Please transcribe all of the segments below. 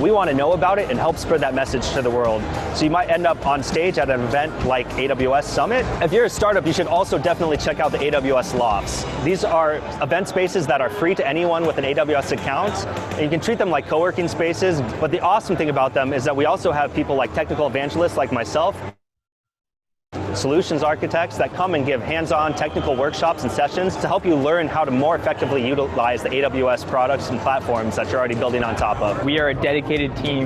we want to know about it and help spread that message to the world. So you might end up on stage at an event like AWS Summit. If you're a startup, you should also definitely check out the AWS Lofts. These are event spaces that are free to anyone with an AWS account. And you can treat them like co-working spaces, but the awesome thing about them is that we also have people like technical evangelists like myself, solutions architects that come and give hands-on technical workshops and sessions to help you learn how to more effectively utilize the AWS products and platforms that you're already building on top of. We are a dedicated team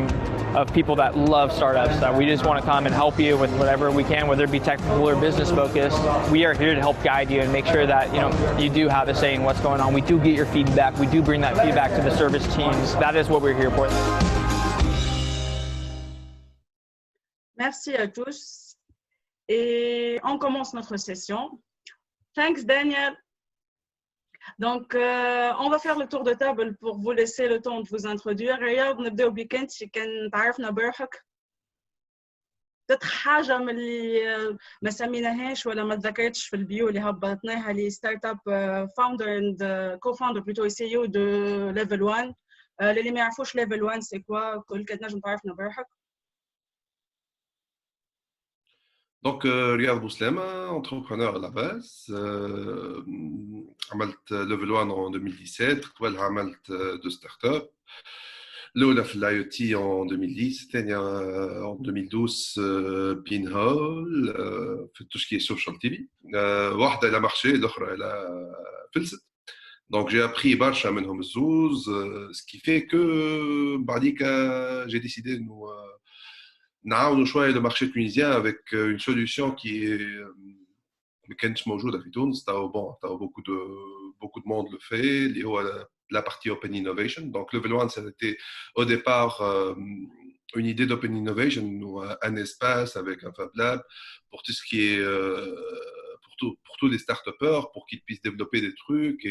of people that love startups, that we just want to come and help you with whatever we can, whether it be technical or business focused. We are here to help guide you and make sure that you do have a say in what's going on. We do get your feedback. We do bring that feedback to the service teams. That is what we're here for. Merci à tous. Et on commence notre session. Thanks, Daniel. Donc, on va faire le tour de table pour vous laisser le temps de vous introduire. رياض نبداو بك انت كان تعرفنا بروحك. حاجة من اللي ما سميناهاش ولا ما تذكرتش في البيو اللي هبطناها لي ستارت اب فاوندر اند كو-فاوندر بلوتو سي او دو ليفل 1. اللي ما يعرفوش ليفل 1 سي كوا كل كتنجم تعرفنا بروحك. Donc, Riyad Bouslema, entrepreneur à la base. عملت level 1 en 2017. قبل عملت deux startups. الأولى في الآي أو تي en 2010. الثانية en 2012 Pinhole في tout ce qui est social TV. واحدة elle a marché, l'autre elle a فلست. Donc, j'ai appris برشا منهم الزوز. Ce qui fait que بعديك j'ai décidé de nous نعاونوا شويه le marché tunisien avec une solution qui est ما كانتش موجوده في تونس. beaucoup de monde le fait اللي هو la partie open innovation. Donc Level 1 c'était au départ une idée d'open innovation ou un espace avec un Fab Lab pour tout ce qui est pour tous les start-upers pour qu'ils puissent développer des trucs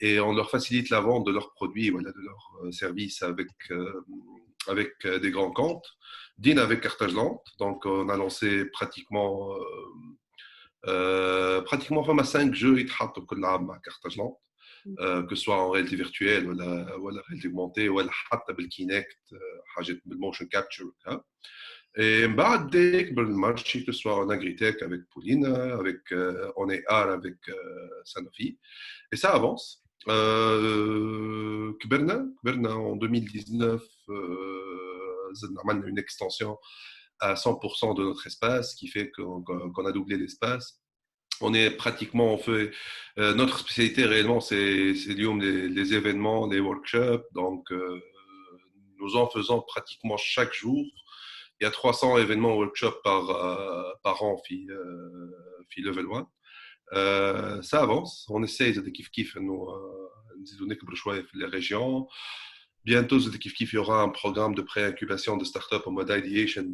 et on leur facilite la vente de leurs produits, voilà, de leurs services avec des grands comptes. Dean avec Cartageland, donc on a lancé pratiquement comme à 5 jeux يتحطوا كل عام مع Cartageland, que ce soit en réalité virtuelle ولا réalité augmentée ولا حتى بالكينكت حاجات بالموشن كابتشر. Et بعد ذلك بالمارشي que ce soit en agritech avec Pauline, avec en AR avec Sanofi, et ça avance. كبرنا en 2019 عملنا une extension à 100% de notre espace, qui fait qu'on a doublé l'espace. On est pratiquement, on fait notre spécialité réellement, c'est les événements, les workshops. Donc nous en faisons pratiquement chaque jour. Il y a 300 événements workshops par an fi level 1. Ça avance. On essaye de kif nous نكبر شويه في les régions. Bientôt, il y aura un programme de pré-incubation de start-up en mode ideation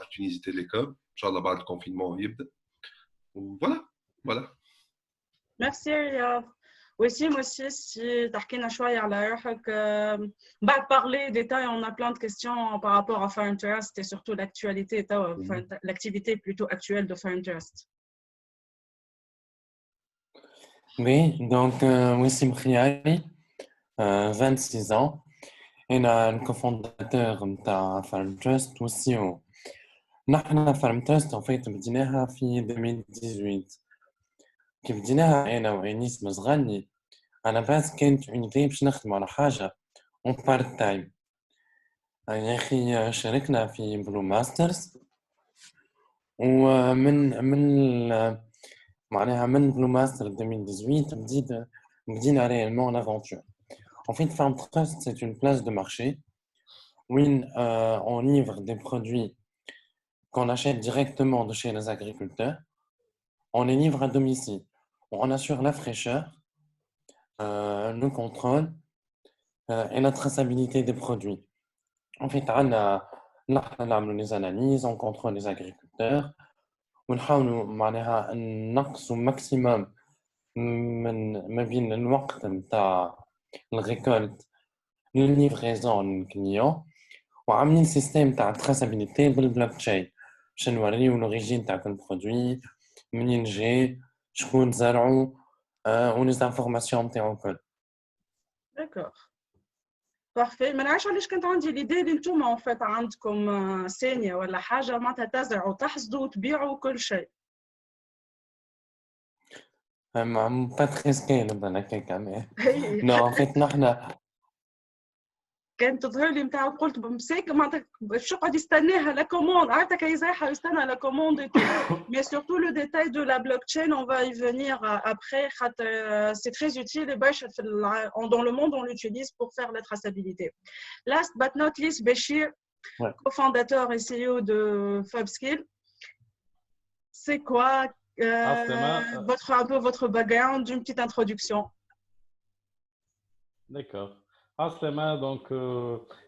à Tunisie Télécom. Inch'Allah, بعد le confinement يبدأ. Voilà. Merci Riyad. Aussi, moi aussi, si تحكينا شوية على روحك. بعد parler détails, on a plein de questions par rapport à Ferinterest et surtout l'actualité, l'activité plutôt actuelle de Ferinterest. Oui, donc Wissem Khiari, 26 ans. أنا الكوفونداتور نتاع فارمترست والسي او. نحن فارمترست وفيت بديناها في 2018. كي بديناها أنا وأنيس مزغني أنا بس كانت اونيتي باش نخدم على حاجة اون بارت تايم. يا أخي شاركنا في بلو ماسترز ومن معناها من بلو ماستر 2018 بدينا réellement l'aventure. En fait, Farmtrust, c'est une place de marché où on livre des produits qu'on achète directement de chez les agriculteurs. On les livre à domicile. On assure la fraîcheur, le contrôle et la traçabilité des produits. En fait, on a les analyses, on contrôle les agriculteurs. ونحاولوا معناها نقصوا maximum ما بين الوقت نتاع الريكولت للليفريزون للكليون وعاملين سيستيم تاع تراسابيليتي بالبلوك تشين باش نوريو لوريجين تاع كل برودوي منين جاي شكون زرعو ولي انفورماسيون نتاعو الكل. D'accord. بارفي. ما نعرفش علاش كانت عندي ليدي اللي نتوما اون فيت عندكم ثانيه ولا حاجه معناتها تزرعوا وتحصدوا وتبيعوا كل شيء. pas très scalable أنا هكاك mais هي non en fait نحن كانت تظهر لي نتاع قلت بمساك معناتها شو قاعد يستناها لا كوموند عرفتها كي يزرعها يستنى لا كوموند اي تو مي سورتو لو ديتاي دو لا بلوك تشين اون va y venir après خاطر c'est très utile et باش dans le monde on l'utilise pour faire la traçabilité. Last but not least Béchir, ouais. cofondateur et CEO de FabSkill. C'est quoi un peu votre background, d'une petite introduction. D'accord. Aslama, donc,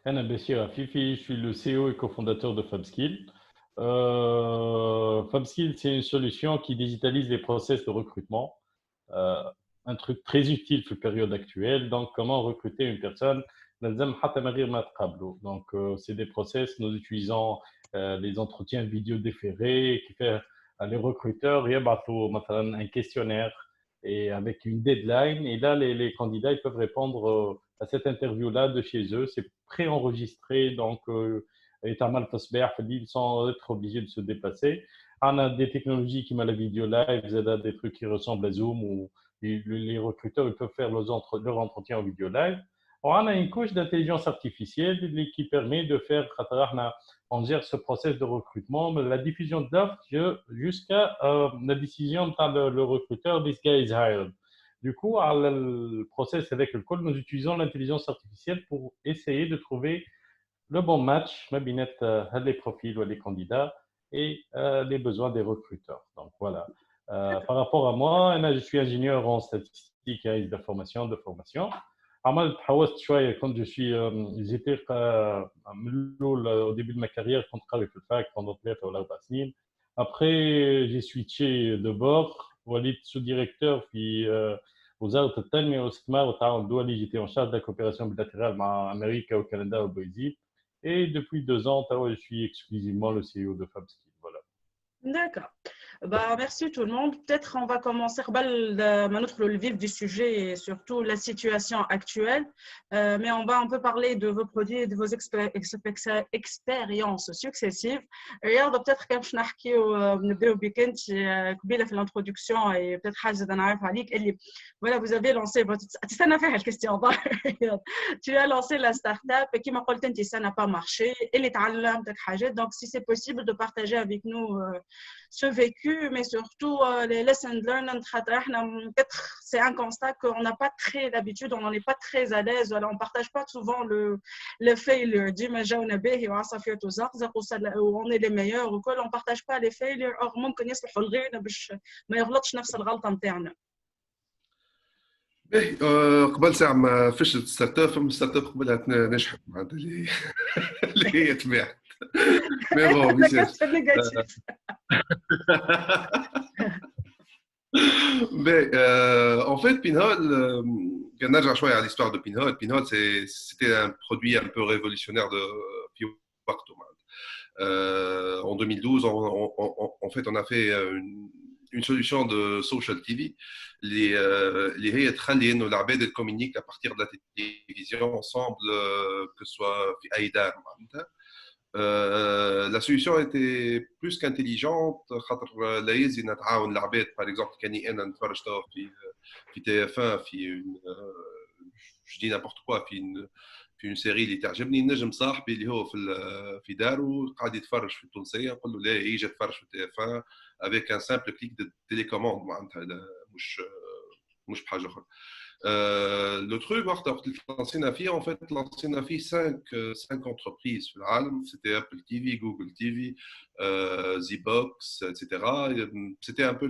Anna Bessir Afifi, je suis le CEO et cofondateur de FabSkill. FabSkill, c'est une solution qui digitalise les process de recrutement. Un truc très utile pour la période actuelle. Donc, comment recruter une personne? Donc, c'est des process, nous utilisons les entretiens vidéo déférés qui fait les recruteurs, il y a un questionnaire et avec une deadline. Et là, les candidats ils peuvent répondre à cette interview-là de chez eux. C'est préenregistré, donc sans être obligés de se déplacer. On a des technologies qui mettent la vidéo live, des trucs qui ressemblent à Zoom où les recruteurs ils peuvent faire leur entretien en vidéo live. On a une couche d'intelligence artificielle qui permet de faire, on gère ce process de recrutement, la diffusion de l'offre jusqu'à la décision par le recruteur, this guy is hired. Du coup, le process avec le call, nous utilisons l'intelligence artificielle pour essayer de trouver le bon match, les profils ou les candidats et les besoins des recruteurs. Donc voilà. Par rapport à moi, je suis ingénieur en statistique et analyse de formation. عملت حوست شويه كنت j'étais au début de ma carrière كنت قاري في الفاك pendant 3 ولا 4 سنين. Après j'ai switché de bord وليت sous-directeur في وزاره التنميه والاستثمار والتعاون الدولي. J'étais en charge de la coopération bilatérale مع امريكا وكندا والبرازيل. Et depuis 2 ans je suis exclusivement le CEO de FabSkill. Voilà. D'accord. Bah, merci tout le monde. Peut-être on va commencer par le vif du sujet et surtout la situation actuelle. Mais on va un peu parler de vos produits et de vos expériences successives. Regarde, peut-être que je n'ai fait l'introduction et peut-être voilà, vous avez lancé votre... Tu as lancé la start-up et qui m'a dit ça n'a pas marché. Donc, si c'est possible de partager avec nous ce vécu, mais surtout les lessons learned. C'est un constat qu'on n'a pas très l'habitude, on n'en est pas très à l'aise. Alors, on ne partage pas souvent le failure. On est les meilleurs ou quoi, on ne partage pas les failures. Or, on connaît ce mais on ne نفس الغلطة نتاعنا. قبل ساعة ما فشلت ستارت اب قبلها نجحت معناتها اللي هي تباعت. Mais bon, mais en fait, Pinhole, نرجع شوية à l'histoire de Pinhole. Pinhole, c'était un produit un peu révolutionnaire de وقته. En 2012, en fait, on a fait une solution de social TV اللي هي تخلي انه العباد communiquent à partir de la télévision ensemble, que ce soit في اي دار معناتها. La solution était plus qu'intelligente خاطر لا يلزم نتعاون العباد. par exemple كاني انا نتفرج توا في TF1 في je dis n'importe quoi في une série اللي تعجبني نجم صاحبي اللي هو في داره قاعد يتفرج في التونسيه نقول له لا يجي يتفرج في TF1 avec un simple clic de télécommande معناتها مش بحاجه اخرى. Le truc, l'ancienne AFI, en fait, l'ancienne AFI, 5 entreprises sur l'Alm, c'était Apple TV, Google TV, Zbox, etc. C'était un peu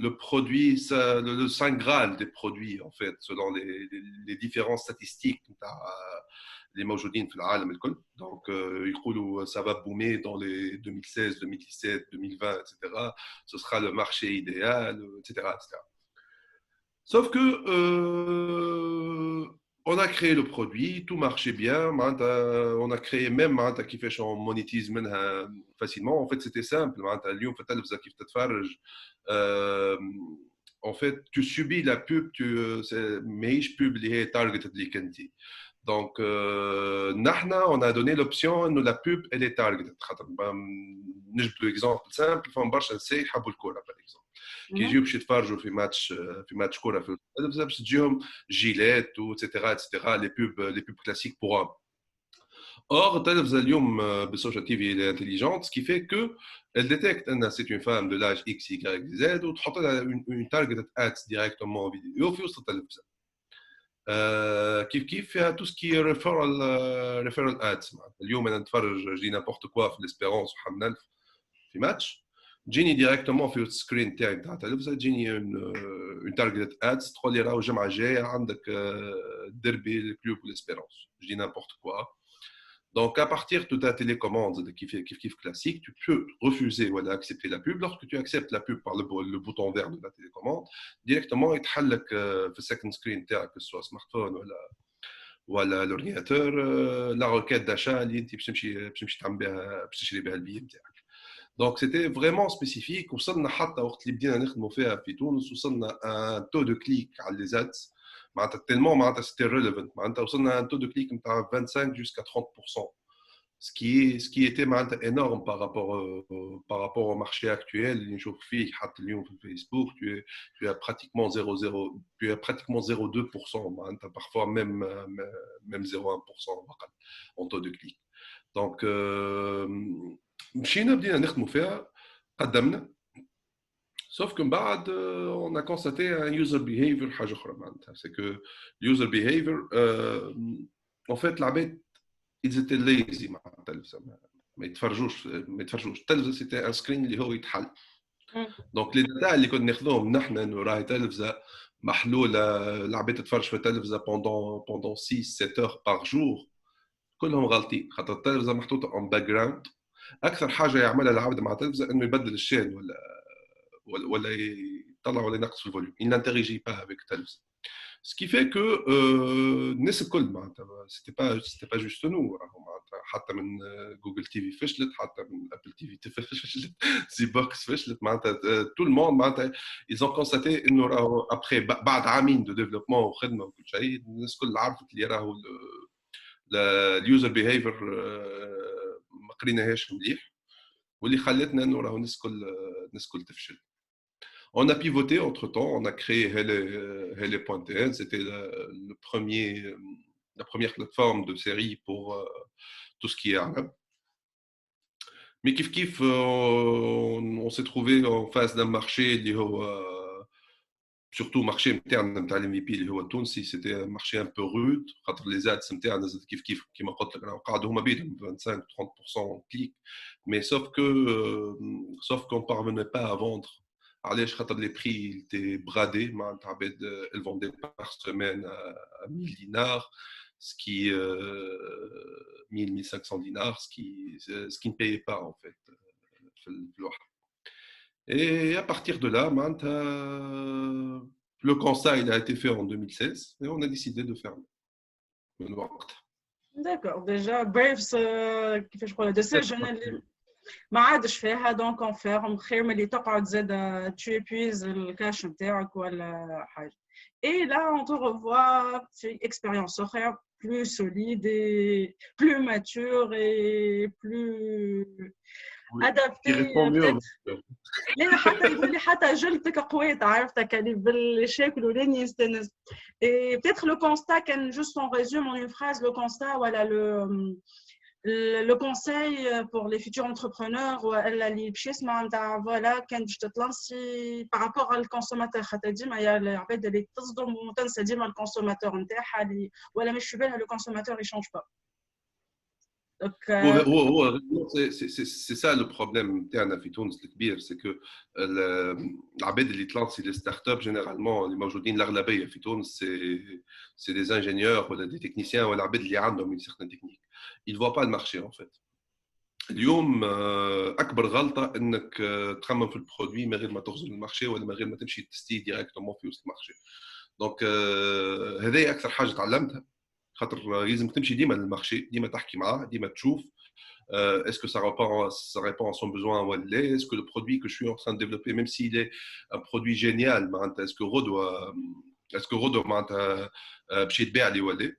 le produit, le saint graal des produits, en fait, selon les différentes statistiques. Les موجودين في العالم الكل. Donc, يقولوا ça va boomer dans les 2016, 2017, 2020, etc. Ce sera le marché idéal, etc. etc. Sauf que on a créé le produit, tout marchait bien. On a créé même qui fait on monétise facilement. En fait, c'était simple. En fait, tu subis la pub, mais je pub les target de l'Ikanti. Donc, on a donné l'option que la pub elle est target. نجبدوا exemple simple فما برشا نساء يحبوا الكوره par exemple كي يجيو باش يتفرجوا في ماتش كوره في التلفزه باش تجيهم جيلات و اتسيتيرا les pubs classiques pour hommes. Or, التلفزه اليوم بالسوشيال تي في elle est intelligente, ce qui fait que elle détecte que c'est une femme de l'âge X, Y, Z وتحط لها une targeted ads directement en vidéo في وسط التلفزه. كيف فيها tout ce qui est referral ads. اليوم انا نتفرج جي نابورت كوا في الاسبيرونس وحمد الف في ماتش تجيني ديريكتومون في السكرين تاعي تاع التلفزه تجيني اون تارجت ادز تقول لي راهو الجمعه الجايه عندك ديربي الكلوب والاسبيرونس جي نابورت كوا. Donc, à partir de ta télécommande kiff classique, tu peux refuser ou accepter la pub. Lorsque tu acceptes la pub par le bouton vert de la télécommande, directement, il te halak le second screen, que ce soit smartphone ou l'ordinateur, la requête d'achat, donc c'était vraiment spécifique. وصلنا حتى وقت اللي بدينا نخدموا فيها في تونس وصلنا un taux de clic على les ads معناتها tellement معناتها c'était relevant معناتها وصلنا un taux de clic نتاع 25 jusqu'à 30%, ce qui était معناتها énorme par rapport au marché actuel اللي نشوف فيه حتى اليوم في الفيسبوك tu as pratiquement 0,2% معناتها parfois même 0,1% فقط en taux de clic. Donc مشينا بدينا نخدموا فيها قدمنا sauf que بعد on a constaté un user behavior حاجه اخرى معناتها c'est que user behavior en fait العباد ils étaient lazy مع التلفزه ما يتفرجوش التلفزه c'était un screen اللي هو يتحل. دونك لي داتا اللي كنا ناخذوهم نحن انه راهي تلفزه محلوله العباد تتفرج في التلفزه pendant 6-7 heures par jour كلهم غالطين خاطر التلفزه محطوطه اون باك جراوند. اكثر حاجه يعملها العبد مع التلفزه انه يبدل الشين ولا يطلع ولا ينقص في الفوليوم. il n'interagit pas avec التلفزه, ce qui fait que الناس الكل معناتها c'était pas juste nous حتى من جوجل تي في فشلت حتى من ابل تي في فشلت زي بوكس فشلت معناتها tout le monde معناتها ils ont constaté انه راهو après بعد عامين دو ديفلوبمون وخدمه وكل شيء الناس الكل عرفت اللي راهو اليوزر بيهيفير ما قريناهاش مليح واللي خلتنا انه راهو الناس الكل تفشل. On a pivoté entre-temps, on a créé Hele.tn, c'était la première plateforme de série pour tout ce qui est arabe. Mais kiff, on s'est trouvé en face d'un marché, surtout marché interne نتاع الMVP اللي هو التونسي, c'était un marché un peu rude, خاطر les ads نتاعنا زاد كيف كيما قلت لك قاعدوا هما بيدهم 25-30% clic, mais sauf qu'on parvenait pas à vendre. علاش خاطر les prix étaient bradés معناتها عباد elles vendaient par semaine à 1000 dinars, ce qui 1000-1500 dinars, ce qui ne payait pas en fait في الواحد. Et à partir de là معناتها le constat il a été fait en 2016 et on a décidé de fermer من وقت. D'accord, déjà Braves كيفاش نقولها decision اللي ما عادش فيها دونك اون فيرم خير من اللي تقعد زاد tu épuises الكاش نتاعك ولا حاجه. Et là on te revoit في expérience أخرى plus solide et plus mature et plus adapté. لا حتى يقول لي حتى جلدك قويت عرفتك اللي بالشكل ولين يستنس. Et peut-être le constat كان juste on résume en une phrase le constat voilà le conseil pour les futurs entrepreneurs اللي باش يسمع نتاع فوالا كان باش تتلانسي par rapport على الكونسوماتور خاطر ديما هي العباد اللي تصدم وتنسى ديما الكونسوماتور نتاعها اللي ولا مش في بالها لو كونسوماتور يشونج با. C'est ça le problème نتاعنا في تونس الكبير, c'est que العباد اللي تلانسي les startups généralement اللي موجودين الاغلبيه في تونس c'est des ingénieurs ولا des techniciens ولا العباد اللي عندهم une certaine technique. Ils ne voient pas le marché en fait. اليوم اكبر غلطه انك تخمم في البرودوي من غير ما تغزل المارشي ولا من غير ما تمشي تستي ديريكتومون في وسط المارشي. دونك هذه اكثر حاجه تعلمتها خاطر لازم تمشي ديما للمارشي, ديما تحكي معاه, ديما تشوف est-ce que ça répond à son besoin ou pas, est-ce que le produit que je suis en train de développer même s'il est un produit génial est-ce que Rodo معناتها باش يتباع لي ولا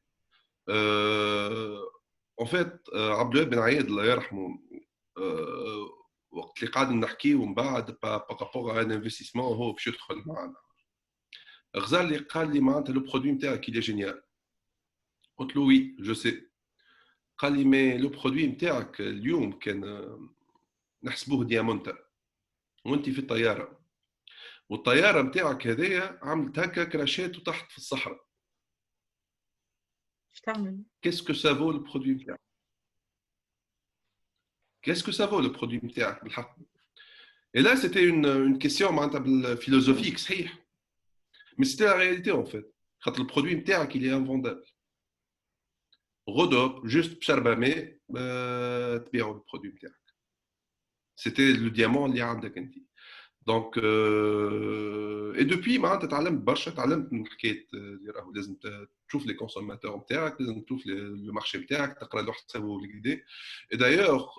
en fait عبد الوهاب بن عياد الله يرحمه وقت اللي قاعد نحكي ومن بعد بارابور ان انفستيسمون هو باش يدخل معنا غزال اللي قال لي معناتها لو برودوي نتاعك اللي جينيال قلت له وي جو سي قال لي مي لو برودوي نتاعك اليوم كان نحسبوه ديامونتا وانت في الطياره والطياره نتاعك هذيا عملت هكا كراشات وتحت في الصحراء ايش تعمل؟ كيسكو سافو لو برودوي نتاعك كيسكو سافو لو برودوي نتاعك بالحق Et là, c'était une question philosophique, صحيح. Mais c'était la réalité en fait. Quand le produit نتاعك il est invendable. Rodop, juste بشربامي تبيعوا le produit نتاعك. C'était le diamant اللي عندك انت. Donc et depuis معناتها تعلمت برشا تعلمت من حكايه اللي راهو لازم تشوف لي كونسوماتور نتاعك لازم تشوف لو مارشي نتاعك تقرا له حسابه بالكدا. Et d'ailleurs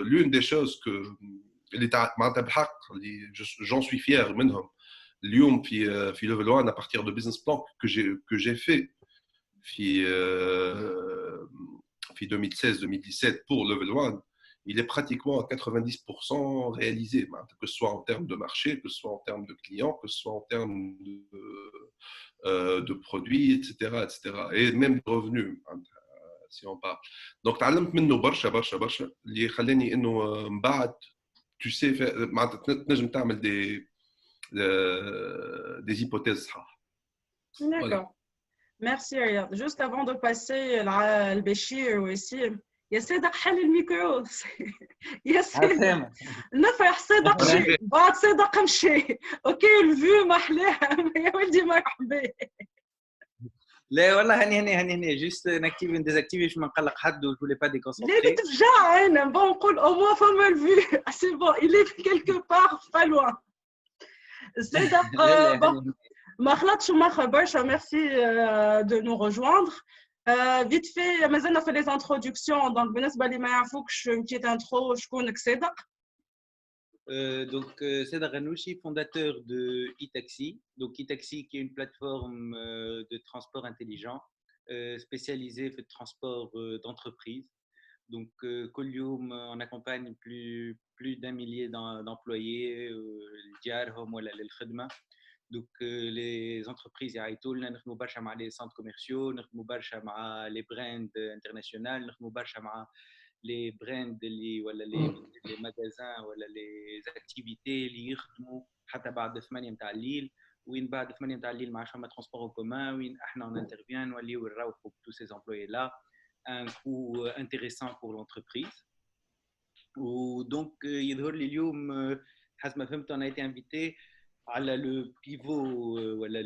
l'une des choses que اللي معناتها بالحق اللي j'en suis fier منهم اليوم في ليفل 1 à partir de business plan que j'ai fait في 2016-2017 pour level 1 il est pratiquement à 90% réalisé, que ce soit en termes de marché, que ce soit en termes de clients, que ce soit en termes de produits, etc., etc. Et même de revenus, si on parle. Donc, تعلمت منه برشا برشا برشا اللي خلاني إنه من بعد tu sais تنجم تعمل des hypothèses صحاح. D'accord. Merci Riyad. Juste avant de passer le Béchir aussi, يا سيدك حل الميكرو يا سيدك نفرح صدق شيء بعد صدق مشي اوكي الفيو ما احلاها يا ولدي مرحبا لا والله هني جوست نكتيف ديزاكتيفي باش ما نقلق حد و جولي با ديكونسونطري لا تفجع انا نقول او موا فما الفيو سي بون il est quelque part pas loin صدق ما خلطش مخ برشا merci de nous rejoindre. Vite fait, مازلنا في les introductions. Donc, بالنسبة اللي ما يعرفوكش une petite intro شكونك صدق؟ Donc, Cédar Ranouchi, fondateur de eTaxi. Donc, eTaxi qui est une plateforme de transport intelligent spécialisée dans le transport d'entreprise. Donc, Collium, on accompagne plus d'un millier d'employés, الجارهم ولا للخدمة. Donc, les entreprises يعيطوا لنا نخدموا برشا مع les centres commerciaux, نخدموا برشا مع les brands internationaux, نخدموا برشا مع les brands اللي ولا les magasins ولا les activités اللي يخدموا حتى بعد 8 متاع الليل. وين بعد 8 متاع الليل ما عادش فما transport en commun وين احنا on intervient نوليو نروحوا tous ces employés là un coût intéressant pour l'entreprise. ودونك يظهر لي اليوم حسب ما فهمت on a été invité على le pivot voilà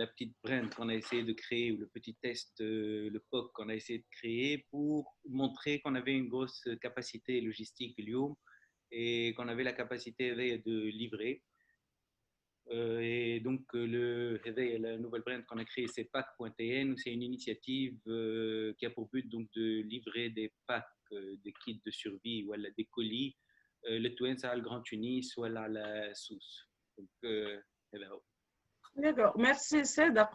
la petite brand qu'on a essayé de créer ou le petit test le POC qu'on a essayé de créer pour montrer qu'on avait une grosse capacité logistique اليوم et qu'on avait la capacité de livrer et donc la nouvelle brand qu'on a créée c'est pack.tn. C'est une initiative qui a pour but donc de livrer des packs des kits de survie ou des colis le Twins à le Grand Tunis ou à la Sousse. Donc, D'accord, merci Cédar.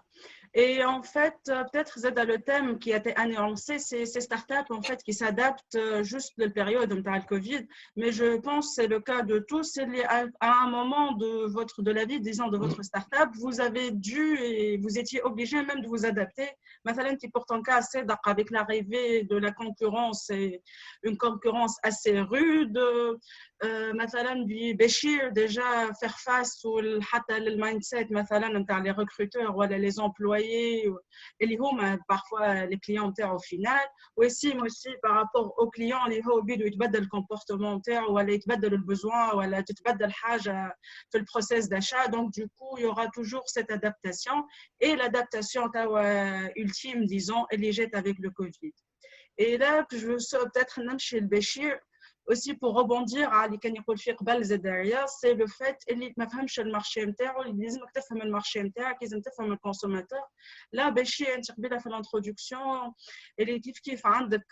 Et en fait, peut-être Zeda, le thème qui a été annoncé, c'est ces startups en fait qui s'adaptent juste de la période de Covid. Mais je pense que c'est le cas de tous. C'est à un moment de la vie, disons, de votre startup, vous avez dû et vous étiez obligé même de vous adapter. Mathalan, qui porte en cas Cédar avec l'arrivée de la concurrence et une concurrence assez rude. Mathalan, du Béchir, déjà faire face au mindset, Mathalan, les recruteurs ou les employés et parfois les clients au final ou aussi par rapport aux clients les hobbies de يتبدل le comportement ولا يتبدل le besoin ولا تتبدل حاجة في le process d'achat. Donc du coup il y aura toujours cette adaptation et l'adaptation ultime disons elle est jette avec le Covid. Et là je veux peut-être نمشي لبشير aussi pour rebondir à اللي كان يقول فيه قبل زاد derrière c'est le fait اللي ما فهمش المارشي نتاعو اللي لازمك تفهم المارشي نتاعك لازم تفهم الكونسوماتور. لا باش انت قبيله في الانترودكسيون اللي كيف عندك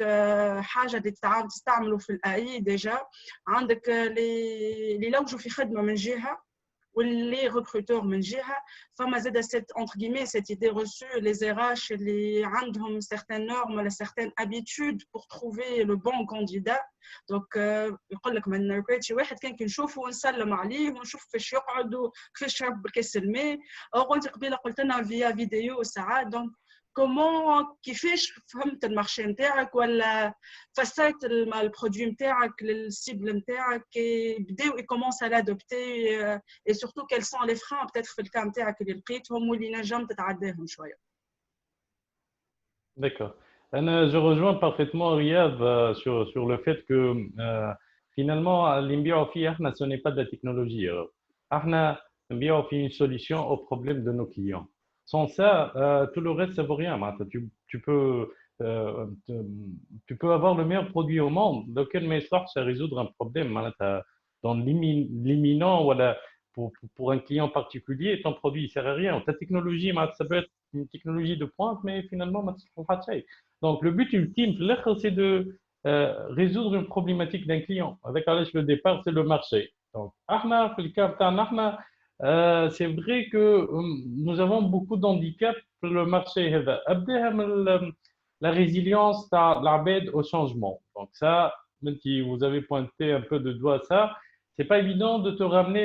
حاجه اللي تستعملوا في الاي ديجا عندك اللي لوجوا في خدمه من جهه واللي recruteurs من جهه فما زاد entre guillemets cette idée reçue les RH اللي عندهم certaines normes ولا certaines habitudes pour trouver le bon candidat. donc يقول لك ما نركيت شي واحد كان كنشوفه ونسلم عليه ونشوف كيفاش يقعد وكيفاش يشرب كاس الماء او انت قبيله قلت لنا فيا فيديو ساعات. دونك كومون كيفاش فهمت المارشي نتاعك ولا فسرت البرودوي نتاعك للسيبل نتاعك بداو يكومونس à l'adopter et surtout quels sont les freins peut-être في الكام نتاعك اللي لقيتهم واللي نجم تتعداهم شويه. D'accord. Je rejoins parfaitement Riyad sur le fait que finalement, ce n'est pas de la technologie. On fait une solution aux problèmes de nos clients. Sans ça, tout le reste, ça ne vaut rien. Tu peux avoir le meilleur produit au monde. D'aucune manière, ça résoudre un problème. Dans l'imminent, voilà, pour un client particulier, ton produit ne sert à rien. Ta technologie, ça peut être une technologie de pointe, mais finalement, ça ne pas de. Donc, le but ultime, c'est de résoudre une problématique d'un client. Avec le départ, c'est le marché. Donc, c'est vrai que nous avons beaucoup d'handicaps pour le marché. La résilience au changement. Donc ça, même si vous avez pointé un peu de doigt ça, c'est pas évident de te ramener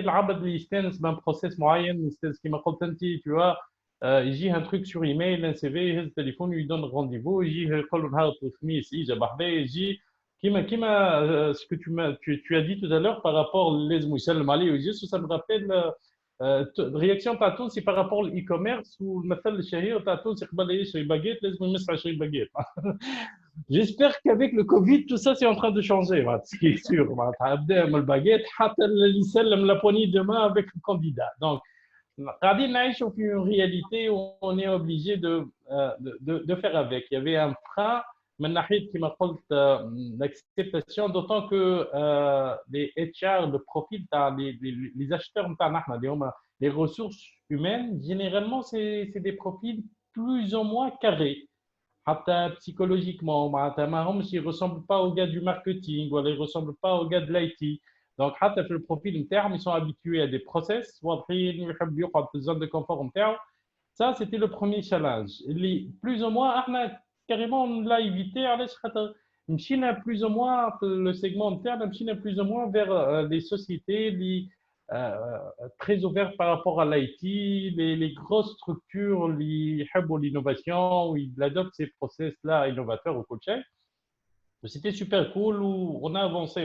d'un process moyen, ce qui m'a contenté, tu vois. يجي un truc sur email, un CV, يهز téléphone, lui donne rendez-vous, يجي يقول له نهار الخميس يجي بحذا يجي كيما ce que tu as dit tout à l'heure par rapport لازم يسلم عليه ويجي. Ça me rappelle réaction تاع تونسي par rapport au e-commerce والمثل الشهير تاع تونسي قبل يشري باجيت لازم يمس 20 باجيت. J'espère qu'avec le Covid, tout ça, c'est en train de changer. Ce qui est sûr. Le baguette, la poignée de main avec le candidat. Donc, une réalité où on est obligé de faire avec. Il y avait un frein, qui m'a l'acceptation, d'autant que les HR, le profil, les acheteurs, les ressources humaines, généralement, c'est des profils plus ou moins carrés. Psychologiquement, ils ne ressemblent pas aux gars du marketing ou ils ne ressemblent pas aux gars de l'IT. Donc, le profil interne, ils sont habitués à des process, zone de confort interne. Ça, c'était le premier challenge. Plus ou moins, carrément, on l'a évité. Plus ou moins, le segment interne, plus ou moins vers les sociétés très ouvertes par rapport à l'IT, les grosses structures, l'innovation, où ils adoptent ces process-là innovateurs au coaching. C'était super cool, où on a avancé.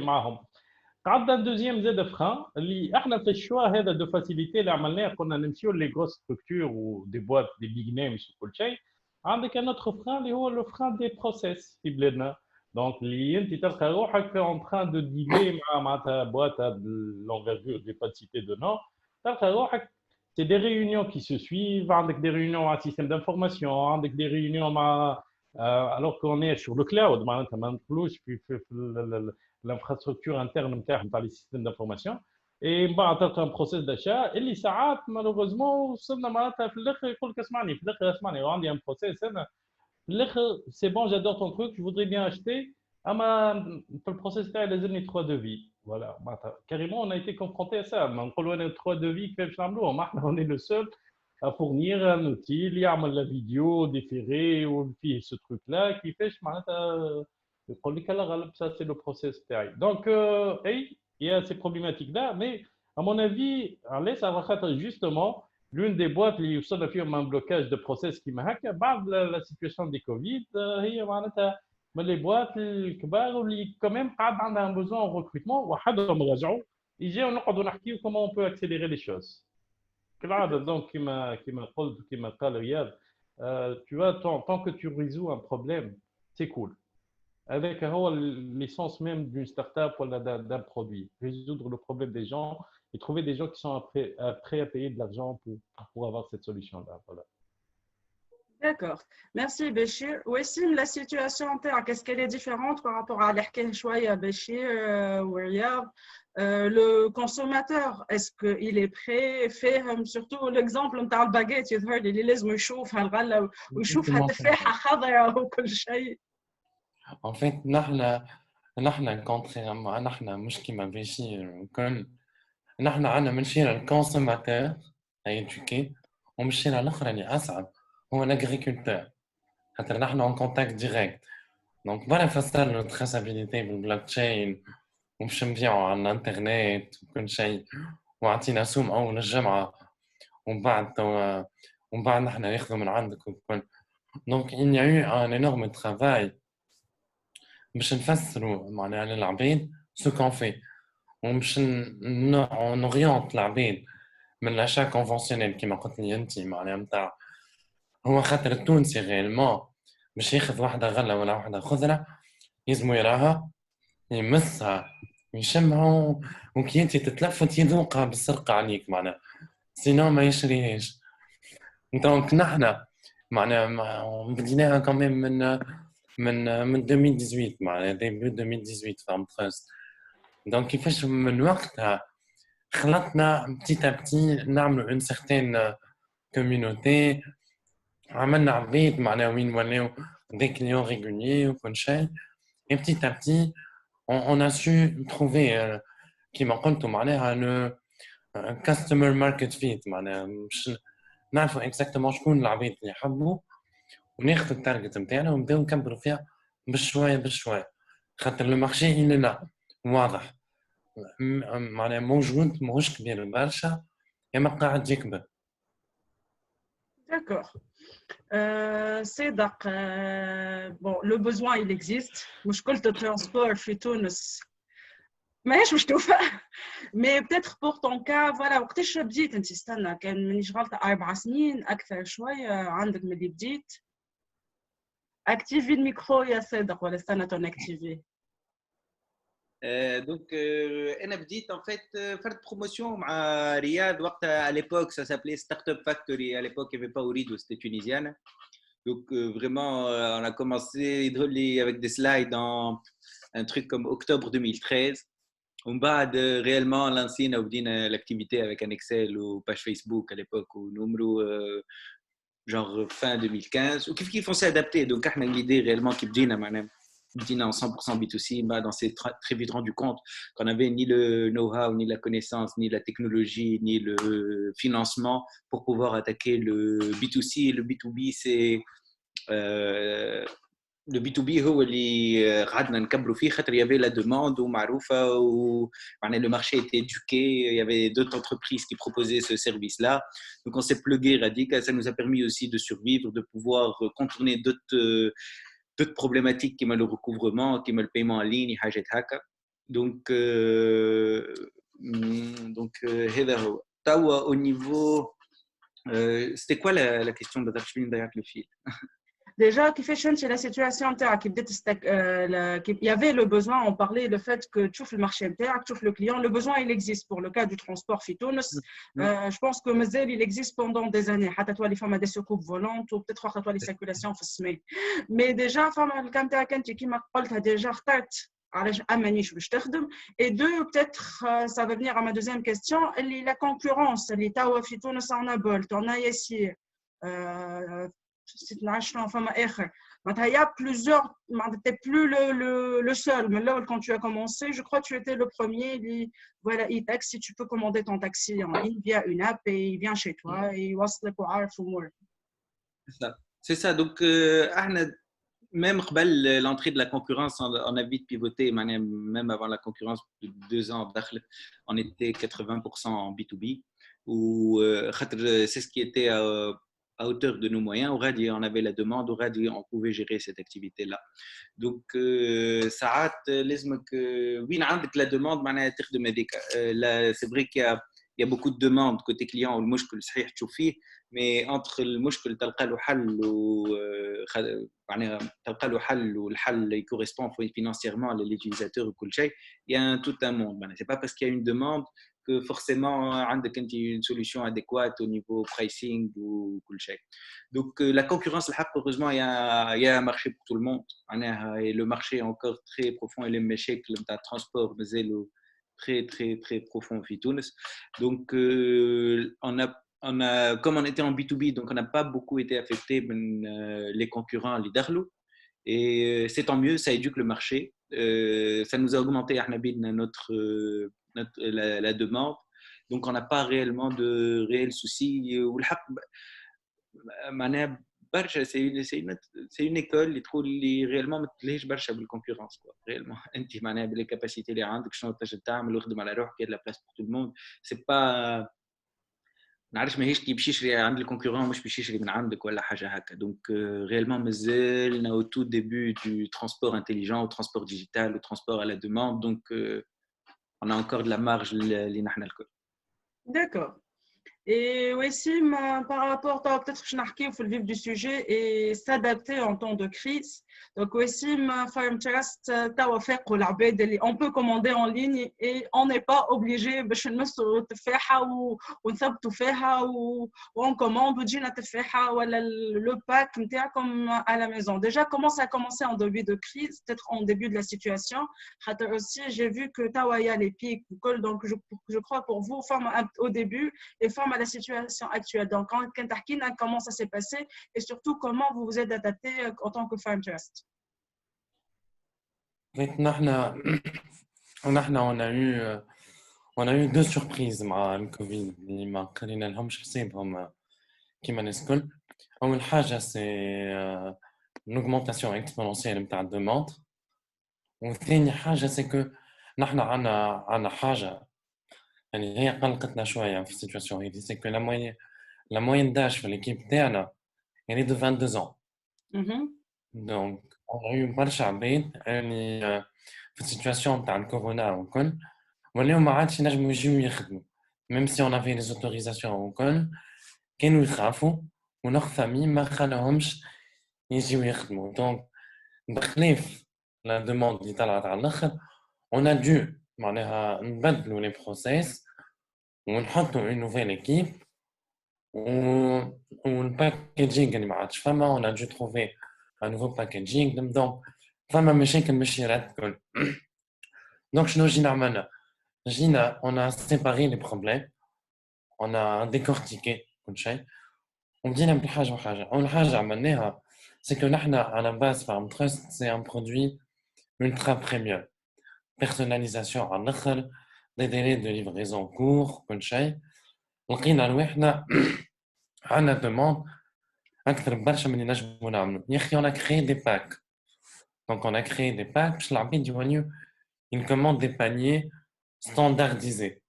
Un deuxième Z de frein, on fait le choix de faciliter l'amanière qu'on a sur les grosses structures ou des boîtes, des big names sur coaching. Avec un autre frein, le frein des process. Donc, tu es en train de dealer avec ta boîte à l'envergure, je ne vais pas citer de nom. C'est des réunions qui se suivent, avec des réunions à système d'information, avec des réunions alors qu'on est sur le cloud, l'infrastructure interne par les systèmes d'information. Et un process d'achat. Et les saat, malheureusement, il y a un process. C'est bon, j'adore ton truc, je voudrais bien acheter. Le process là, il a 3 devis. Voilà. Carrément, on a été confronté à ça. On a 3 devis, on est le seul à fournir un outil, il y a la vidéo déférée ou ce truc-là qui fait ça, c'est le process. Donc, il y a ces problématiques-là, mais à mon avis, ça va être justement l'une des boîtes qui a fait un blocage de process qui m'a hacké, la situation des Covid, les boîtes qui quand même ont un besoin en recrutement, comment on peut accélérer les choses. Donc, qui m'a Riyad, tu vois, tant que tu résous un problème, c'est cool. Avec l'essence même d'une start-up ou d'un produit, résoudre le problème des gens et trouver des gens qui sont prêts à payer de l'argent pour avoir cette solution-là. Voilà. D'accord. Merci Béchir. Wassim, la situation qu'est-ce qu'elle est différente par rapport à l'Hkeh Chouaya Béchir ou Riyad? Le consommateur, est-ce qu'il est prêt? Fait surtout l'exemple de la baguette, il لازم يشوف هالغلة ويشوف هالتفاحة خضراء وكل شيء. En fait, نحن contrairement نحن مش كيما بيشير الكل نحن عندنا بنشيل الكونسوماتور éduqué وبنشيل الاخر اللي اصعب هو الاغريكولتور خاطر نحن اون كونتاكت ديريكت دونك برا فسر له التراسابيليتي بالبلوك تشين ومش نبيعو على الانترنت وكل شيء وعطينا سوم اول الجمعه ومن بعد نحن ناخذه من عندك وكل دونك il y a eu un énorme travail باش نفسروا معناها للعباد سو كون في ومش نورينت العباد من الاشياء كونفونسيونيل كيما قلت لي انت معناها نتاع هو خاطر التونسي غيرمون باش ياخذ واحده غله ولا واحده خضره يلزمو يراها يمسها يشمها وكي انت تتلفت يذوقها بالسرقه عليك معناها سينو ما يشريهاش دونك نحنا معناها بديناها كمان من 2018 معناها ديبيو 2018 فهمت خاص دونك كيفاش من وقتها خلطنا بتيت بتي نعملوا اون سيغتين كوميونيتي عملنا عباد معناها وين ولاو دي كليون ريغوليي وكل شيء et petit à petit on a su trouver كيما قلتوا معناها un customer market fit معناها مش نعرفوا اكزاكتومون شكون العباد اللي يحبوا وناخذ التارجت نتاعنا ونبداو نكبروا فيها بشويه بشويه خاطر لو مارشي اللي لا واضح معناها موجود ماهوش كبير برشا اما قاعد يكبر. D'accord. C'est donc, bon, le besoin il existe. مشكلة الترانسبور في تونس ماهيش مش توفى. Mais peut-être pour ton cas, voilà, وقتاش بديت انت استنى كان مانيش غلطة 4 سنين أكثر شوية عندك ملي بديت. Activer le micro يا صادق ولا استنى تون activer. Donc, أنا بديت en fait faire de promotion مع رياض وقتها à l'époque ça s'appelait Startup Factory à l'époque il n'y avait pas Ourido c'était tunisienne donc vraiment on a commencé avec des slides en un truc comme octobre 2013 ومن بعد réellement لانسينا وبدينا l'activité avec un Excel ou page Facebook à l'époque ou numéro genre fin 2015 وكيف on s'est adapté donc احنا l'idée réellement qui بدينا معناها en 100% B2C, on s'est très vite rendu compte qu'on n'avait ni le know-how, ni la connaissance, ni la technologie, ni le financement pour pouvoir attaquer le B2C. Le B2B, c'est le B2B هو اللي قعدنا نكبروا فيه خاطر il y avait la demande ومعروفة le marché était éduqué, il y avait d'autres entreprises qui proposaient ce service-là. Donc on s'est plugué radical, ça nous a permis aussi de survivre, de pouvoir contourner d'autres problématiques qui le recouvrement, qui le paiement en ligne, حاجات هكا. Donc au niveau c'était quoi la question de derrière le fil? Déjà, كيفاش انت la situation نتاعك كي بديت il y avait le besoin, on parlait le fait que تشوف le marché نتاعك تشوف le client, le besoin il existe pour le cas du transport في تونس. Je pense que مازال il existe pendant des années حتى تولي فما des soucoupes volantes ou peut-être حتى تولي circulation في السماء. Mais déjà فما الكام نتاعك انت كيما قلتها déjà اخترت علاش مانيش باش تخدم et deux peut-être ça va venir à ma deuxième question اللي la concurrence اللي توا في تونس on a Bolt on a Yassir il y a plusieurs, tu n'es plus le seul, mais là quand tu as commencé, je crois que tu étais le premier, voilà, e-taxi, si tu peux commander ton taxi en ligne via une app et il vient chez toi et il va se découvrir. C'est ça, donc même l'entrée de la concurrence, on a vite pivoté, même avant la concurrence, de 2 ans, on était 80% en B2B, ou c'est ce qui était à hauteur de nos moyens, on avait la demande, on pouvait gérer cette activité-là. Donc, ça oui, la demande, c'est vrai qu'il y a beaucoup de demandes côté client, ou le مشكل صحيح تشوفيه, mais entre المشكل تلقى له حل تلقى له حل والحل correspond financièrement à l'utilisateur ou كل شيء, il y a tout un monde. C'est pas parce qu'il y a une demande que forcément عندك une solution adéquate au niveau pricing ou كل شيء. Donc la concurrence heureusement il y a un marché pour tout le monde et le marché est encore très profond et les méchés que le transport très très très profond في تونس. Donc on a comme on était en B2B donc on n'a pas beaucoup été affecté les concurrents les darlou et c'est tant mieux, ça éduque le marché, ça nous a augmenté la demande Donc, on n'a pas réellement de réels soucis. والحق معناها برشا c'est une école اللي تقول لي réellement ما تلهيش برشا بالكونكورونس quoi réellement انت معناها باللي كاباسيتي اللي عندك شنو تنجم تعمل واخدم على روحك كاين لا بلاس بور تو الموند سي با نعرفش ماهيش كي باش يشري عند الكونكورون مش باش يشري من عندك ولا حاجه هكا دونك réellement مازلنا au tout début du transport intelligent au transport digital au transport à la demande donc on a encore de la marge اللي نحن الكل. D'accord. Et Wessim, par rapport à peut-être que je n'arrive au vif du sujet et s'adapter en temps de crise. Donc Wessim, Farm Trust, on peut commander en ligne et on n'est pas obligé de faire ou on commande ou le pack comme à la maison. Déjà, comment ça a commencé en début de crise, peut-être en début de la situation. Aussi, j'ai vu que Tawaya les pics, donc je crois pour vous, au début et forme à la situation actuelle. Donc, comment ça s'est passé et surtout comment vous vous êtes adapté en tant que Farm Trust. On a eu deux surprises مع الكوفيد اللي ما قرينا لهمش حسابهم كيما الناس الكل. أول حاجة c'est l'augmentation exponentielle نتاع الدوموند. وثاني حاجة c'est que نحن عنا حاجة يعني هي قلقتنا شوية في السيتواسيون هذه c'est que la moyenne d'âge في l'équipe تاعنا elle est de 22 ans. Donc on a eu برشا عباد اللي في السيتواسيون تاع الكورونا والكل واليوم ما عادش ينجموا يجيو يخدموا même si on avait les autorisations والكل كانوا يخافوا ونخ فامي ما خلاهمش يجيو يخدموا. Donc بخلاف la demande اللي طلعت على الاخر on a dû معناها نبدلوا les process ونحطوا une nouvelle équipe والباكيجينغ اللي ما عادش فما on a dû trouver un nouveau packaging. Donc فما مشاكل مش يرد كل. Donc شنو جينا عملنا؟ جينا on a séparé les problèmes, on a décortiqué كل شيء وبدينا بحاجة وحاجة. أول حاجة عملناها c'est que نحنا à la base Farm Trust c'est un produit ultra premium, personnalisation على الآخر, des délais de livraison courts كل شيء. لقينا روحنا عندنا demande أكثر برشا من اللي نجموا نعملوا. يا أخي on a créé des packs. Donc on a créé des packs باش العباد يوليو une commande des paniers standardisés.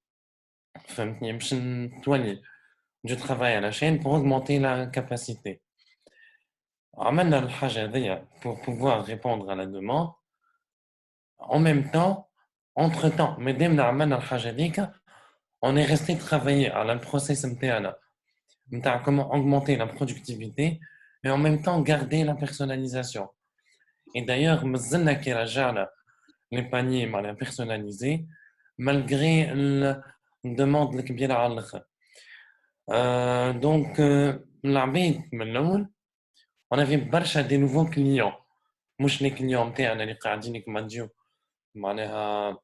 فهمتني باش نتولي du travail à la chaîne pour augmenter la capacité. عملنا الحاجة هذيا pour pouvoir répondre à la demande. En même temps, entre-temps, مادامنا عملنا الحاجة هذيك on est resté travailler على البروسيس نتاعنا نتاع comment augmenter la productivité et en même temps garder la personnalisation. Et d'ailleurs مازلنا كي رجعنا les paniers معناها personnalisés malgré الدموند الكبيرة على الآخر. Donc العباد من الأول on avait برشا des nouveaux clients مش les clients نتاعنا اللي قاعدين كما تجيو معناها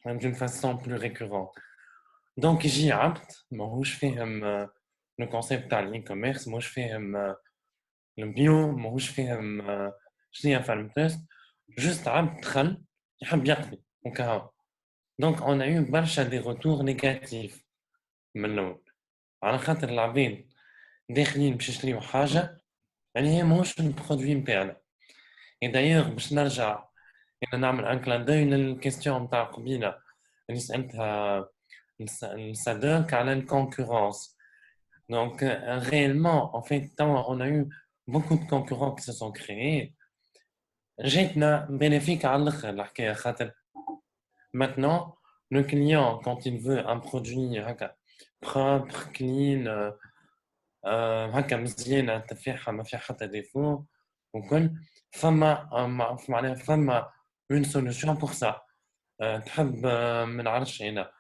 d'une façon plus récurrente. Donc يجي عبد ماهوش فاهم le concept تاع الإي-كوميرس, ماهوش فاهم البيو, ماهوش فاهم شنو هي فارم تيست, juste عبد دخل يحب يقضي وكهو. Donc on a eu برشا des retours négatifs من الأول على خاطر العباد داخلين باش يشريو حاجة يعني هي ماهوش البرودوي نتاعنا. Et d'ailleurs باش نرجع أنا نعمل ان كلان دوي للكيستيون نتاع قبيلة اللي سألتها لصديق على الكونكورونس. Donc réellement en fait on a eu beaucoup de concurrents qui se sont créés. جاتنا bénéfique على الآخر الحكاية خاطر maintenant le client quand il veut un produit هكا propre clean هكا مزيانة تفاحة ما فيها حتى ديفو وكل فما معناها فما une solution pour ça. تحب ما نعرفش أنا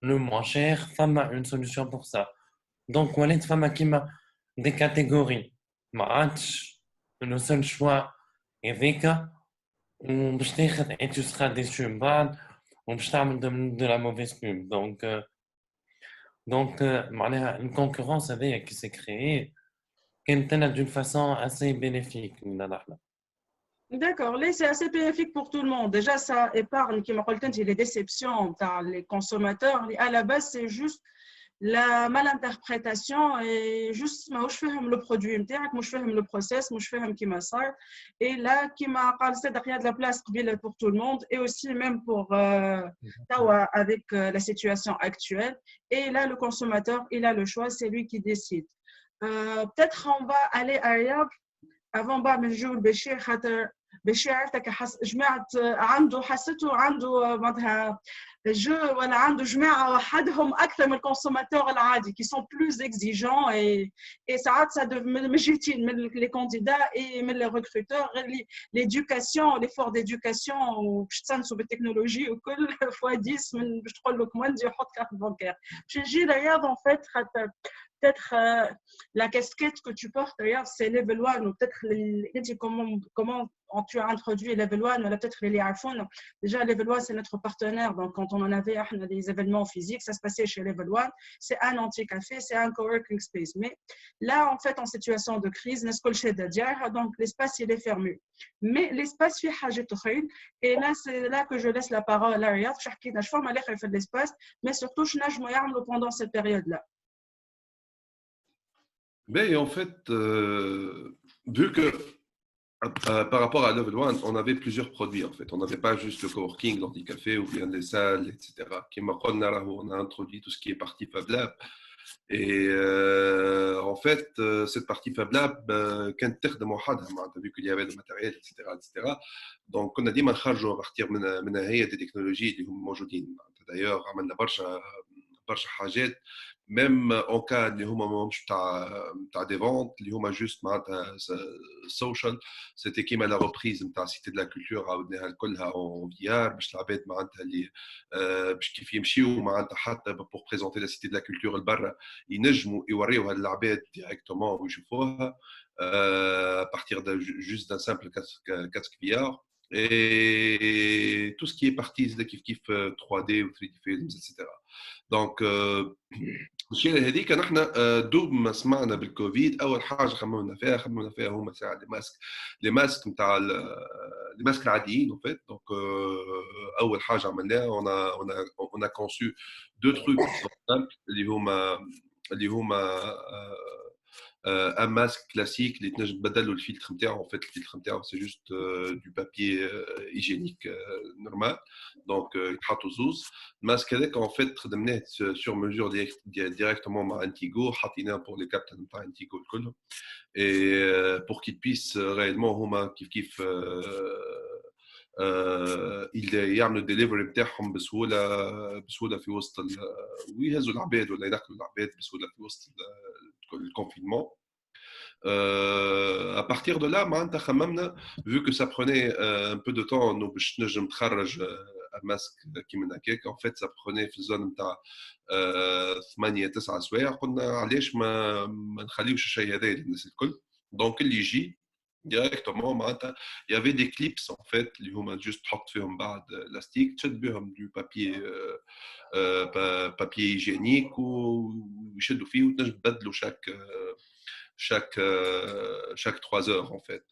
le moins cher فما une solution pour ça. Donc ولات فما كيما des catégories ما عادش le seul choix هذاك وباش تاخذ et tu seras déçu من بعد وباش تعمل de la mauvaise pub. Donc معناها une concurrence هذيا qui s'est créée كانت لنا d'une façon assez bénéfique لنا نحن. D'accord, là c'est assez bénéfique pour tout le monde. Déjà ça épargne qui m'a les déceptions par les consommateurs. À la base c'est juste la malinterprétation et juste ماهوش فاهم le produit نتاعك مش فاهم le process مش فاهم كيما صار et là كيما قال صدق il y a de la place قبيله pour tout le monde et aussi même pour توا avec la situation actuelle et là le consommateur il a le choix c'est lui qui décide peut-être on va aller ailleurs avant ما نجيو لبشير خاطر بشير عرفتك جماعة عنده حسيته عنده معناتها جو ولا عنده جماعة وحدهم أكثر من الكونسوماتور العادي qui sont plus exigeants et ساعات ça من جهتين من les candidats et من les recruteurs l'éducation l'effort d'éducation وباش تسنسوا بالتكنولوجي وكل fois 10 من باش تقول لك موندي يحط كارت بانكير باش نجي لرياض en fait خاطر peut-être la casquette que tu portes d'ailleurs c'est level 1 ou peut-être comment tu as introduit level 1 ou peut-être les iPhone déjà level 1 c'est notre partenaire donc quand on en avait des événements physiques ça se passait chez level 1 c'est un anti-café c'est un coworking space mais là en fait en situation de crise donc l'espace il est fermé mais l'espace fait حاجات اخرين et là c'est là que je laisse la parole à Riyad je حكينا شنو ما fait de l'espace mais surtout je نجموا يعملوا pendant cette période là. Mais en fait, vu que par rapport à Level One, on avait plusieurs produits en fait. On n'avait pas juste le coworking, l'anti-café ou bien les salles, etc. On a introduit tout ce qui est partie Fab Lab. Et en fait, cette partie Fab Lab, vu qu'il y avait le matériel, etc., etc. Donc, on a dit à partir de des technologies qui sont موجودين. D'ailleurs, عملنا برشا حاجات même en cas اللي هما ماهمش تاع دي فونت اللي هما جوست معناتها سوشيال سيتي كيما لا ريبريز نتاع سيتي دو لا كولتور عاودناها كلها اون في ار باش العباد معناتها اللي باش كيف يمشيو معناتها حتى بور بريزونتي لا سيتي دو لا كولتور لبرا ينجموا يوريوها للعباد ديريكتومون ويشوفوها بارتير juste d'un simple casque VR et tout ce qui est partie de كيف 3D ou 3D films etc. Donc الشيء هذيك نحن دوب ما سمعنا بالكوفيد اول حاجه خممنا فيها هما ساعه لي ماسك نتاع لي ماسك العاديين en fait donc اول حاجه عملناها on a conçu deux trucs اللي هما un masque classique اللي تنجم تبدلوا الفلتر نتاعو en fait الفلتر نتاعو c'est juste du papier hygiénique normal donc يتحطوا زوز الماسك هذاك en fait خدمناه sur mesure directement مع انتيغو حطيناه pour les capteurs نتاع انتيغو الكلهم et pour qu'ils puissent réellement هما كيف يعملوا الدليفري بتاعهم بسهوله في وسط ويهزوا العباد ولا يدخلوا العباد بسهوله في وسط le confinement. À partir de là, vu que ça prenait un peu de temps, nous un masque qui en fait, ça prenait في zone نتاع 8-9 سوايع قلنا علاش ما نخليوش الشيء هذا للناس الكل. Donc اللي يجي directement معناتها il y avait des clips en fait اللي هما juste تحط فيهم بعض لاستيك تشد بهم du papier papier hygiénique ويشدوا فيه وتنجم تبدلوا chaque 3 heures en fait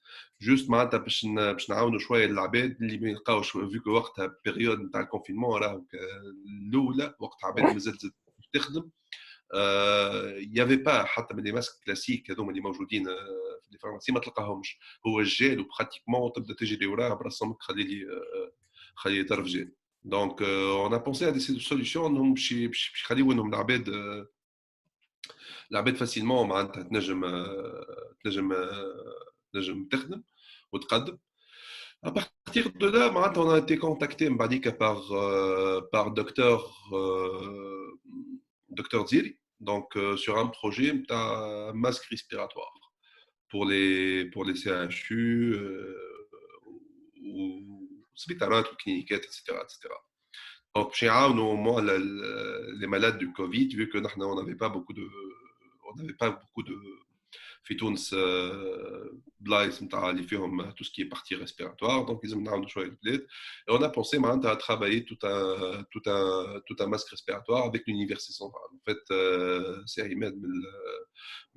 juste معناتها باش نعاونوا شويه للعباد اللي ما يلقاوش فيكو وقتها بيريود نتاع الكونفينمون راهو الاولى وقت عباد مازالت تخدم il y avait pas حتى من لي ماسك كلاسيك هذوما اللي موجودين في الفارماسي ما تلقاهمش هو الجيل وبراتيكمون تبدا تجري وراه برسمك خلي طرف جيل donc on a pensé à des solutions انهم باش يخليو انهم العباد فاسيلمون معناتها تنجم تخدم وتقدم. À partir de là, on a été contacté par docteur Ziri, donc sur un projet un masque respiratoire pour les CHU ou hospitaliers ou cliniques, etc. Donc, chez nous, moi, les malades du Covid, vu que nous, on n'avait pas beaucoup de في تونس بلايص نتاع اللي فيهم tout ce qui est partie respiratoire donc ils ont شويه البلاد et on a pensé à travailler tout un masque respiratoire avec l'université centrale en fait c'est Ahmed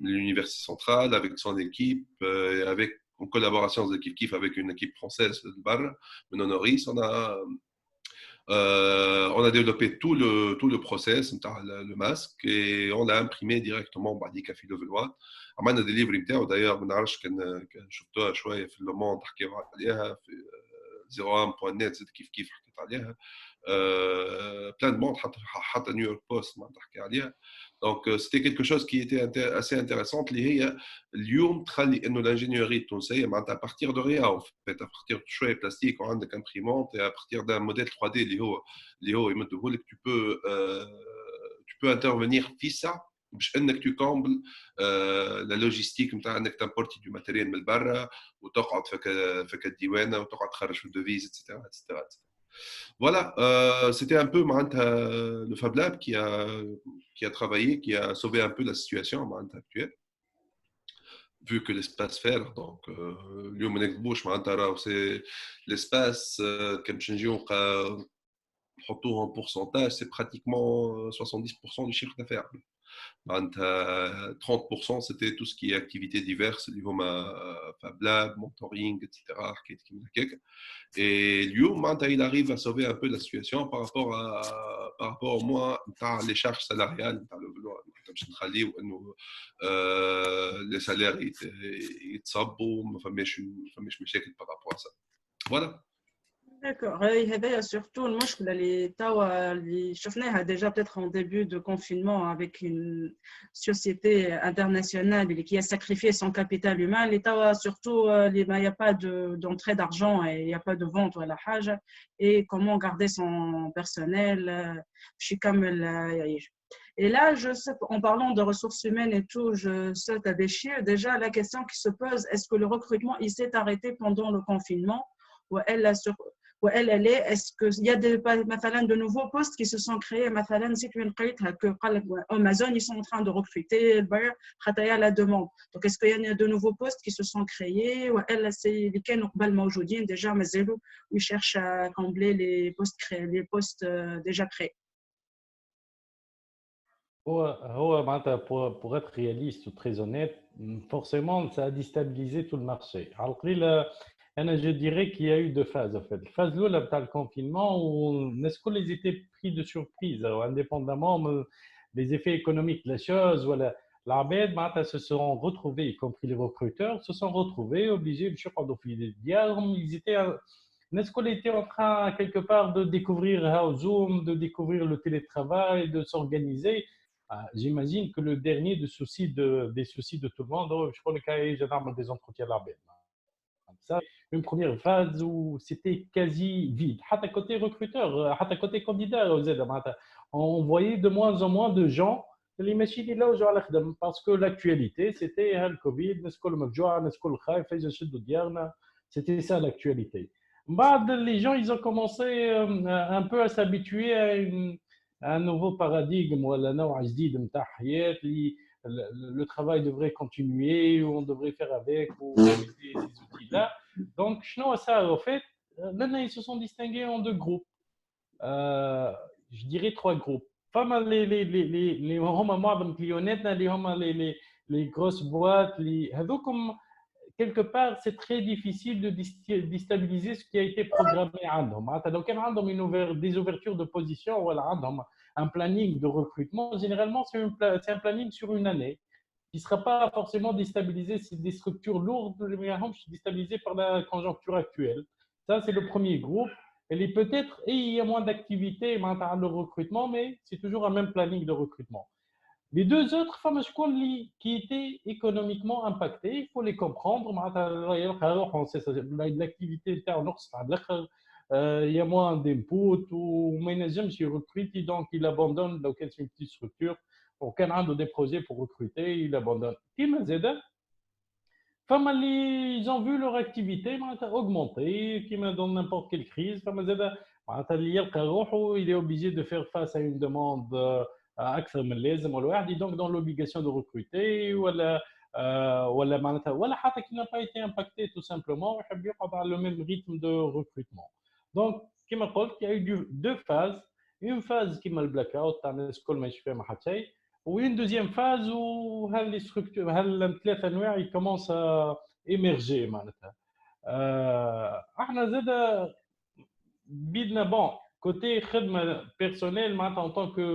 de l'université centrale avec son équipe et avec en collaboration avec une équipe française de Barre من Honoris On a développé tout le process, le masque, et on l'a imprimé directement بعديك في لوفل عملنا ديليفري نتاعو. دايوغ ما نعرفش كان شفتوها شويه في لو موند حكيو عليها في 01.net زاد كيف حكيت عليها. بلان دو موند حتى نيويورك بوست ما تحكي عليها. دونك سيتي كيلكو شوز كي ايتي اسي انتريسونت اللي هي اليوم تخلي انه الانجينيوري التونسيه معناتها بارتير دو ريا او فيت بارتير دو شويه بلاستيك وعندك امبريمونت et à partir d'un modèle 3D اللي هو يمده لك tu peux intervenir في ça باش انك tu combles لا لوجيستيك نتاع انك تمبورتي دو ماتيريال من برا وتقعد فك الديوانه وتقعد تخرج في الدوفيز اتسيتيرا اتسيتيرا. Voilà, c'était un peu le Fab Lab qui a travaillé, qui a sauvé un peu la situation actuelle, vu que l'espace faire, donc c'est l'espace comme en pourcentage, c'est pratiquement 70% du chiffre d'affaires. 30% c'était tout ce qui est activités diverses, Fab Lab, mentoring, etc. Et lui, il arrive à sauver un peu la situation par rapport au moins les charges salariales, les salaires يتصبوا ما فماش مشاكل par rapport à ça. Voilà. D'accord. هذا surtout المشكلة اللي شفناها déjà peut-être en début de confinement avec une société internationale qui a sacrifié son capital humain. Les surtout il n'y a pas d'entrée d'argent et il n'y a pas de vente à la حاجة et comment garder son personnel. Et là, je sais, en parlant de ressources humaines et tout, je saute à des chiffres. Déjà, la question qui se pose, est-ce que le recrutement il s'est arrêté pendant le confinement ou elle est, est-ce qu'il y a de nouveaux postes qui se sont créés, que Amazon ils sont en train de recruter, il y a la demande. Donc est-ce qu'il y a de nouveaux postes qui se sont créés ou elle c'est les qui sont déjà mais ils cherchent à combler les postes créés, les postes déjà créés. Pour être réaliste ou très honnête, forcément ça a déstabilisé tout le marché. Alors, je dirais qu'il y a eu deux phases en fait. La phase là, le confinement, où est-ce que les étaient pris de surprise, indépendamment des effets économiques de la chose, voilà, l'Abed se sont retrouvés, y compris les recruteurs, se sont retrouvés obligés de ils étaient, est-ce qu'on était en train quelque part de découvrir Zoom, de découvrir le télétravail, de s'organiser. J'imagine que le dernier des soucis de tout le monde, je crois que j'ai des entretiens l'Abed. Ça, une première phase où c'était quasi vide. À côté recruteur, à côté candidat, on voyait de moins en moins de gens les machines là parce que l'actualité c'était le Covid, c'était ça l'actualité. Les gens ils ont commencé un peu à s'habituer à un nouveau paradigme ou à la le travail devrait continuer, ou on devrait faire avec, ou utiliser ces outils-là. Donc, ça, en fait, là, ils se sont distingués en deux groupes. Je dirais trois groupes. Pas mal les grosses boîtes, comme quelque part, c'est très difficile de déstabiliser ce qui a été programmé. Donc, des ouvertures de position, voilà, un planning de recrutement, généralement, c'est un planning sur une année qui ne sera pas forcément déstabilisé. C'est des structures lourdes, déstabilisées par la conjoncture actuelle. Ça, c'est le premier groupe. Peut-être, il y a moins d'activité dans le recrutement, mais c'est toujours un même planning de recrutement. Les deux autres femmes qui étaient économiquement impactées, il faut les comprendre. L'activité il y a moins d'input ou management qui recrute, donc il abandonne. Donc c'est une petite structure. Aucun a des projets pour recruter, il abandonne. Ils ont vu leur activité augmenter, dans n'importe quelle crise. Il est obligé de faire face à une demande et donc dans l'obligation de recruter qui n'a pas été impacté tout simplement le même rythme de recrutement. Donc il y a eu deux phases, une phase qui m'a le blackout ou une deuxième phase où les structures ils commencent à émerger. Bon, côté personnel, en tant que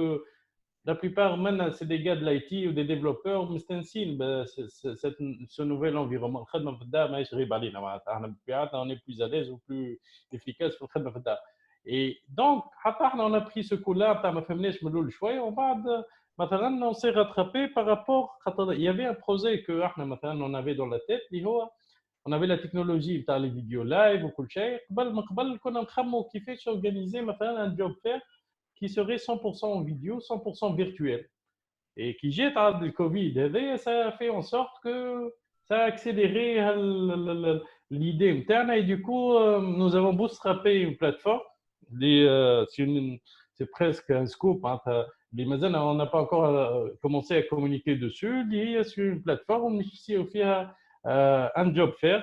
la plupart maintenant c'est des gars de l'IT ou des développeurs مستانسين ce nouvel environnement. الخدمة في الدار ماهيش غريب علينا معناتها احنا بطبيعتنا on est plus à l'aise ou plus efficace في الخدمة في الدار. Et donc حتى احنا on a pris ce coup-là تاع ما فهمناش من الاول شويه ومن بعد مثلا on s'est rattrapé par rapport il y avait un projet que احنا مثلا on avait dans la tête اللي هو on avait la technologie تاع les vidéos live وكل شيء قبل كنا نخمموا كيفاش organiser مثلا un job fair qui serait 100% en vidéo, 100% virtuel. Et qui jette le Covid, ça a fait en sorte que ça a accéléré l'idée interne. Et du coup, nous avons bootstrappé une plateforme. C'est presque un scoop. Hein, on n'a pas encore commencé à communiquer dessus. Il y a sur une plateforme ici où il y a un job fair,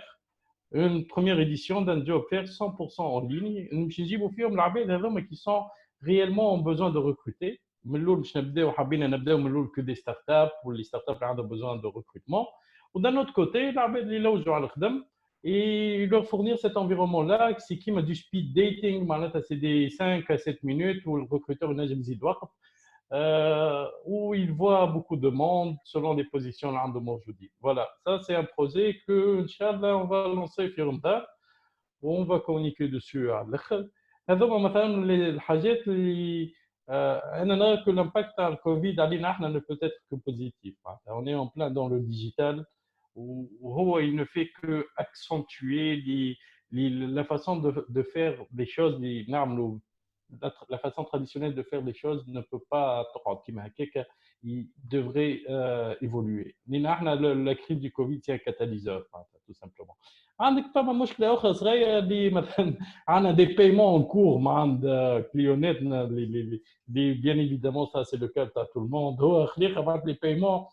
une première édition d'un job fair 100% en ligne. Nous qui sont réellement ont besoin de recruter. من الاول باش نبداو حابين نبداو من الاول que des startups واللي ستارت اب عندهم besoin de recrutement. D'un autre côté, العباد اللي يلوجوا على الخدم et leur fournir cet environnement là c'est qui m'a du speed dating معناتها c'est des 5 à 7 minutes où le recruteur ينجم يزيد وقت où il voit beaucoup de monde selon les positions اللي عندهم موجودين. Voilà, ça c'est un projet que inchallah on va lancer في رمضان on va communiquer dessus على الاخر. هذوما مثلا الحاجات اللي انا نرى que l'impact تاع الكوفيد علينا احنا ne peut être que positif. On est en plein dans le digital où il ne fait que accentuer la façon de faire des choses. La façon traditionnelle de faire des choses ne peut pas تقعد كيما هكاك. Il devrait évoluer. La crise du Covid c'est un catalyseur tout simplement. عندك طبعا مشكله اخرى صغيره اللي مثلا عندنا دي بايمون اون كور مع عند كليوناتنا اللي بيان ايفيدامون ça c'est le cas تاع tout le monde. هو خليقه بعض لي بايمون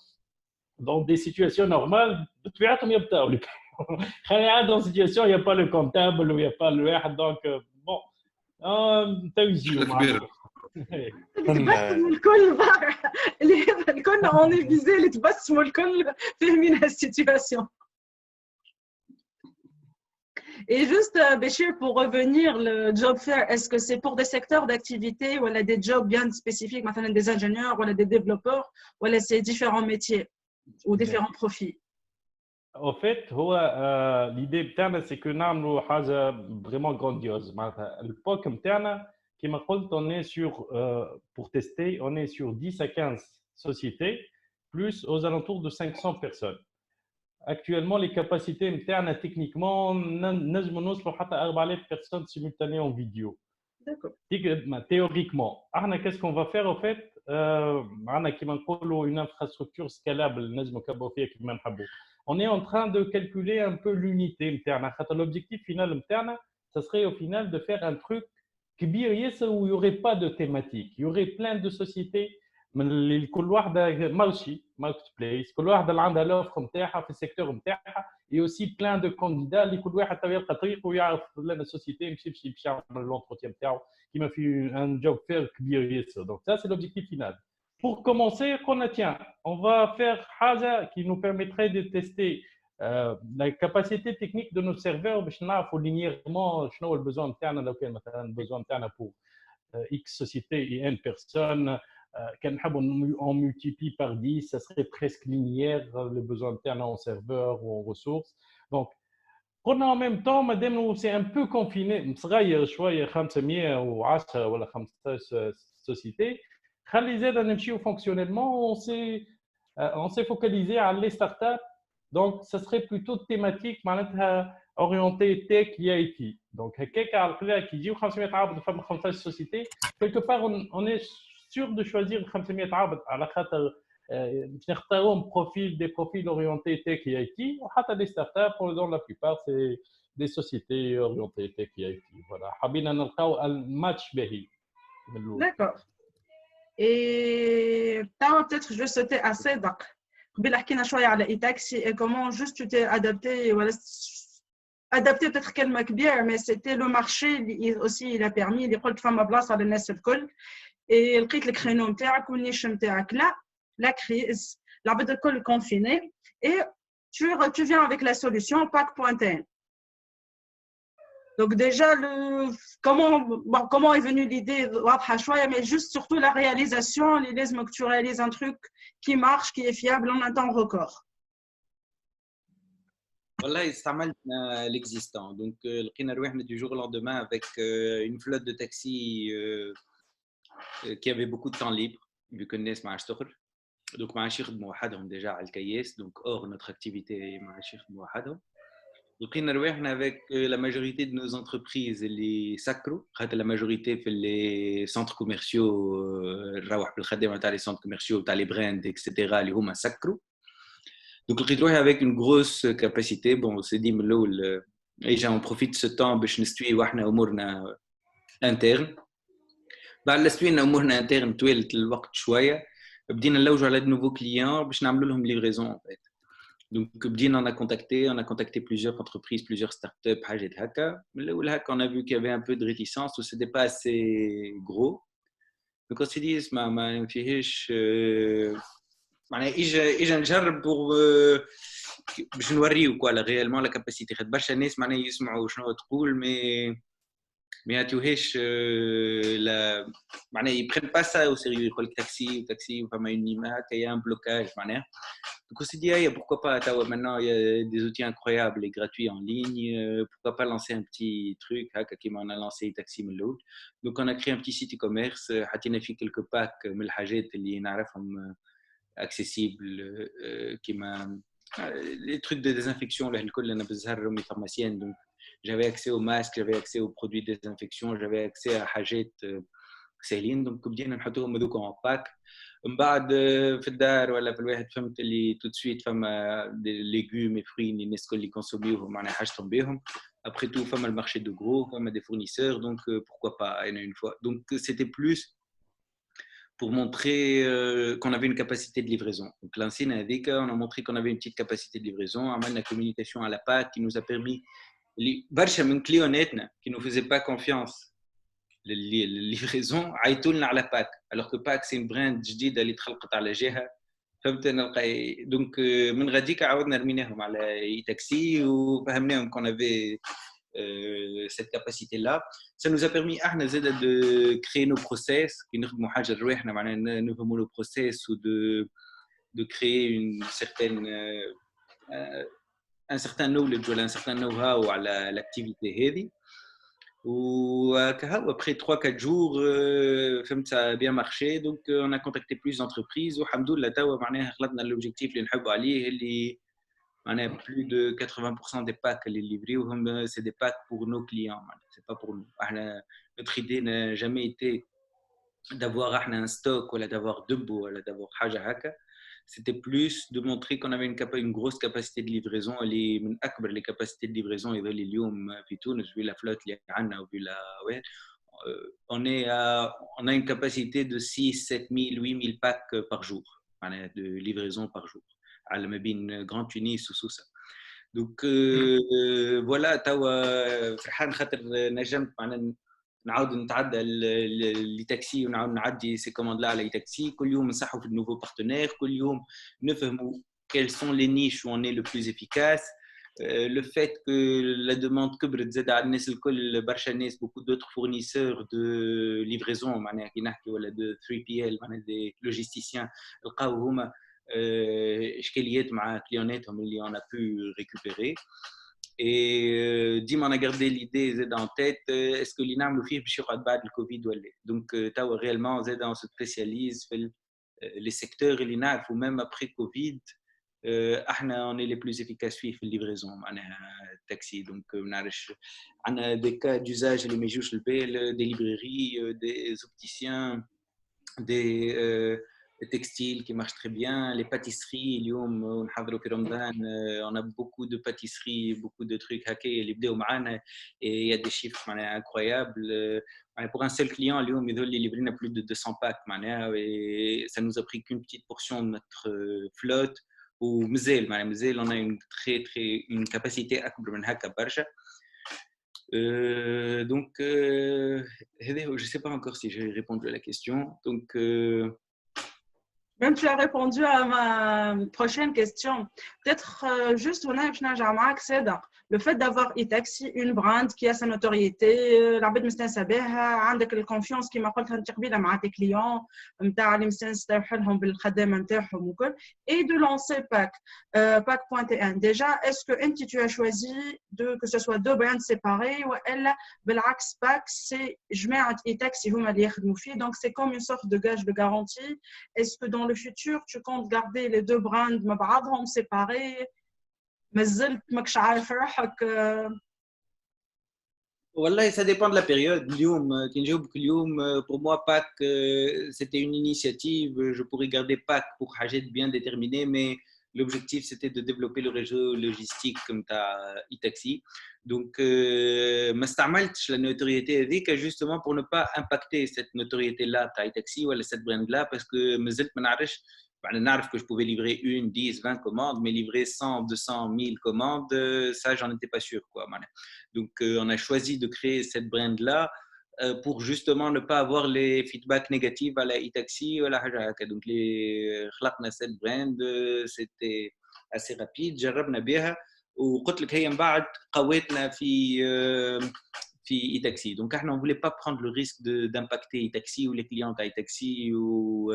dans des situations normales بطبيعتهم يبداو لي خلينا عاد dans situation il y a pas le comptable ou il y a pas le واحد donc bon توزيع كبير. الكل الكل اون فيزي اللي تبسموا الكل فاهمين هالسيتواسيون. Et juste, Béchir, pour revenir, le job fair, est-ce que c'est pour des secteurs d'activité ou des jobs bien spécifiques, maintenant des ingénieurs ou des développeurs, ou c'est différents métiers ou différents profils? En fait, l'idée بتاعنا c'est que نعملوا حاجة vraiment grandiose. البوك بتاعنا كما قلت on est sur pour tester on est sur 10 à 15 sociétés plus aux alentours de 500 personnes. Actuellement, les capacités internes, techniquement, nous نوصلوا حتى 4000 personnes simultanées en vidéo. D'accord. Théoriquement, qu'est-ce qu'on va faire en fait? Une infrastructure scalable. On est en train de calculer un peu l'unité interne. L'objectif final interne, ça serait au final de faire un truc où il n'y aurait pas de thématique. Il y aurait plein de sociétés. كل واحدة market place كل واحدة اللي عندها l'offre نتاعها في السيكتور نتاعها et aussi plein de candidats اللي كل واحد يلقى طريقه ويعرف لنا السوسيتي يمشي يعمل l'entretien نتاعو كيما في un job fair كبير ياسر. Donc ça c'est l'objectif final. Pour commencer, on va faire حاجة qui nous permettrait de tester la capacité technique de nos serveurs باش نعرفوا linéairement شنو هو البزوان نتاعنا لو كان مثلا البزوان نتاعنا pour X société et N personnes. On multiplie par 10, ça serait presque linéaire, le besoin interne en serveur ou en ressources. Donc, en même temps, madame, c'est un peu confiné. صغير شوية 510 ولا 15 sociétés. خلي زاد نمشيو fonctionnellement, on s'est focalisé à les startups. Donc, ça serait plutôt thématique, معناتها orienté tech et IT. Donc, هكاك على القليله كي يجيو 500 عبد فما 15 sociétés, quelque part on est sûr de choisir 500 عبد على خاطر باش نختاروا des profils orientés tech et IT وحتى des startups dont la plupart c'est des sociétés orientées tech et IT. Voilà, حابين نلقاو الماتش باهي. D'accord. Et peut-être je vais sauter à Cédric. قبل حكينا شويه على e-taxi et comment juste tu t'es adapté ولا adapté peut-être كلمه كبيره mais c'était le marché aussi il a permis اللي قلت فما بلاصه للناس الكل et لقيت الكرينو نتاعك والنيش نتاعك la crise العباد الكل confiné et tu viens avec la solution pack.n. Donc déjà, comment est venue l'idée, mais juste surtout la réalisation, l'idée que tu réalises un truc qui marche, qui est fiable en un temps record. Voilà, استعملنا l'existant. Donc, لقينا رواحنا du jour au lendemain avec une flotte de taxis qui avait beaucoup de temps libre, vu que الناس ما عادش تخرج. Donc, ما عادش يخدموا وحدهم déjà على الكياس, donc hors notre activité ما عادش يخدموا وحدهم. لقينا رواحنا avec la majorité de nos entreprises اللي سكروا، خاطر la majorité في les centres commerciaux نروح بالخدمة تاع les centres commerciaux تاع les brands etc. اللي هما سكروا. Donc, le rétro avec une grosse capacité. Bon, on s'est dit, et j'en profite de ce temps, je ne suis pas interne. بعد لسوينا امورنا interne طويلة الوقت شوية بدينا نلوجوا على de nouveaux clients باش نعملوا لهم livraison en fait. Donc بدينا on a contacté plusieurs entreprises, plusieurs startups حاجات هكا. من الاول هكا on a vu qu'il y avait un peu de réticence ou c'était pas assez gros. Donc on s'est dit ما فيهش معناها اجا نجرب باش نوريو كوا ريالمون لا كاباسيتي. خاطر برشا ناس معناها يسمعوا شنو تقول مي ما يعطيوهاش لا معناها يبرين با سا او سيريو. يقول لك تاكسي وفما اون هكا يا ان بلوكاج معناها. Donc on s'est dit pourquoi pas maintenant il y a des outils incroyables et gratuits en ligne, pourquoi pas lancer un petit truc haka qui on a lancé taxi من الاول. Donc on a créé un petit site e-commerce, حطينا فيه quelques packs من الحاجات اللي نعرفهم accessible qui m'a les trucs de désinfection là الكل انا بزهر رومي pharmacienne. Donc j'avais accès aux masques, j'avais accès aux produits de désinfection, j'avais accès à حاجات سهلين. donc بدينا نحطوهم هذوك en pack. من بعد في الدار ولا في الواحد فهمت اللي tout de suite فما des légumes et fruits اللي الناس الكل يكونسوميوهم معناها حاجتهم بهم. après tout فما le marché de gros, فما des fournisseurs, donc pourquoi pas une fois. donc c'était plus pour montrer qu'on avait une capacité de livraison. Donc, l'ancien indique, on a montré qu'on avait une petite capacité de livraison. On a une communication à la PAC qui nous a permis, برشا من كليوناتنا qui ne faisaient pas confiance la livraison, عيطولنا على PAC. Alors que PAC c'est une brand جديدة اللي تخلقت على جهة. فهمت نلقى donc من غاديك عاودنا رميناهم على اي تاكسي وفهمناهم qu'on avait cette capacité-là. Ça nous a permis de créer nos process, nos process ou de créer un certain knowledge ou un certain know-how à l'activité. Après 3-4 jours, ça a bien marché, donc on a contacté plus d'entreprises. On a l'objectif on a plus de 80% des packs les livrés, c'est des packs pour nos clients, c'est pas pour nous. Notre idée n'a jamais été d'avoir un stock ou d'avoir deux bouts ou d'avoir haja haka. C'était plus de montrer qu'on avait une grosse capacité de livraison. Les capacités de livraison, vu la flotte, on a une capacité de 6, 7 000, 8 000 packs par jour, de livraison par jour. على ما بين جراند تونس وسوسه. دوك فوالا توا فرحان خاطر نجمت معنا نعاود نتعدى لي تاكسي ونعاود نعدي سي كوموند لا على تاكسي. كل يوم نصحوا في النوفو بارتنير، كل يوم نفهموا quels sont les niches où on est le plus efficace. Le fait que la demande كبرت زاد على الناس الكل برشا ناس beaucoup d'autres fournisseurs de livraison معناها كي نحكي ولا de 3PL معناها des logisticiens لقاو هما إشكاليات مع كليوناتهم اللي on a pu récupérer. Et ديما on a gardé l'idée زاد en tête est-ce que اللي نعملوا فيه باش يقعد بعد الكوفيد ولا. donc توا réellement زاد on se spécialise في les secteurs اللي نعرفوا même après Covid احنا on est les plus efficaces فيه في الليفريزون معناها التاكسي. donc ما نعرفش عندنا des cas d'usage اللي ما يجوش البال, des librairies, des opticiens, des textiles qui marchent très bien, les pâtisseries. اليوم ونحضروا في رمضان on a beaucoup de pâtisseries, beaucoup de trucs hackés اللي بداوا معانا et il y a des chiffres معناها incroyables. Pour un seul client اليوم يظل يليفرينا plus de 200 packs معناها et ça nous a pris qu'une petite portion de notre flotte. ومازال on a une capacité أكبر من هكا برشا. Donc je sais pas encore si j'ai répondu à la question. Donc Même tu as répondu à ma prochaine question. Peut-être juste on a نرجع معاك سادة Le fait d'avoir e-taxi, une brand qui a sa notoriété, العباد مستانسة بها، عندك الكونفيونس كما قلت انت قبيله مع tes clients نتاع اللي مستانس تربح لهم بالخدمه نتاعهم وكل. Et de lancer PAC, PAC.tn. Déjà, est-ce que tu as choisi que ce soit deux brands séparés ou elle, بالعكس PAC c'est جماعة e-taxi هما اللي يخدموا فيه, donc c'est comme une sorte de gage de garantie. Est-ce que dans le futur tu comptes garder les deux brands مع بعضهم séparés? مازلت ماكش عارف روحك؟ Wallah, ça dépend de la période. اليوم كي نجاوبك اليوم, pour moi PAC c'était une initiative. Je pourrais garder PAC pour حاجات bien déterminées, mais l'objectif c'était de développer le réseau logistique comme ta e-taxi. Donc ما استعملتش la notoriété هذيك justement pour ne pas impacter cette notoriété là تاع e-taxi ولا cette brand là, parce que مازلت ما نعرفش. نعرف que je pouvais livrer 1, 10, 20 commandes, mais livrer 100, 200, 1000 commandes, ça, j'en étais pas sûr, quoi. Donc, on a choisi de créer cette brand-là pour justement ne pas avoir les feedbacks négatifs à la e-taxi ou à la haja. Donc, خلقنا cette brand, c'était assez rapide, جربنا بها وقلت لك هي من بعد قوتنا في e-taxi. Donc, on ne voulait pas prendre le risque d'impacter e-taxi ou les clients à e-taxi ou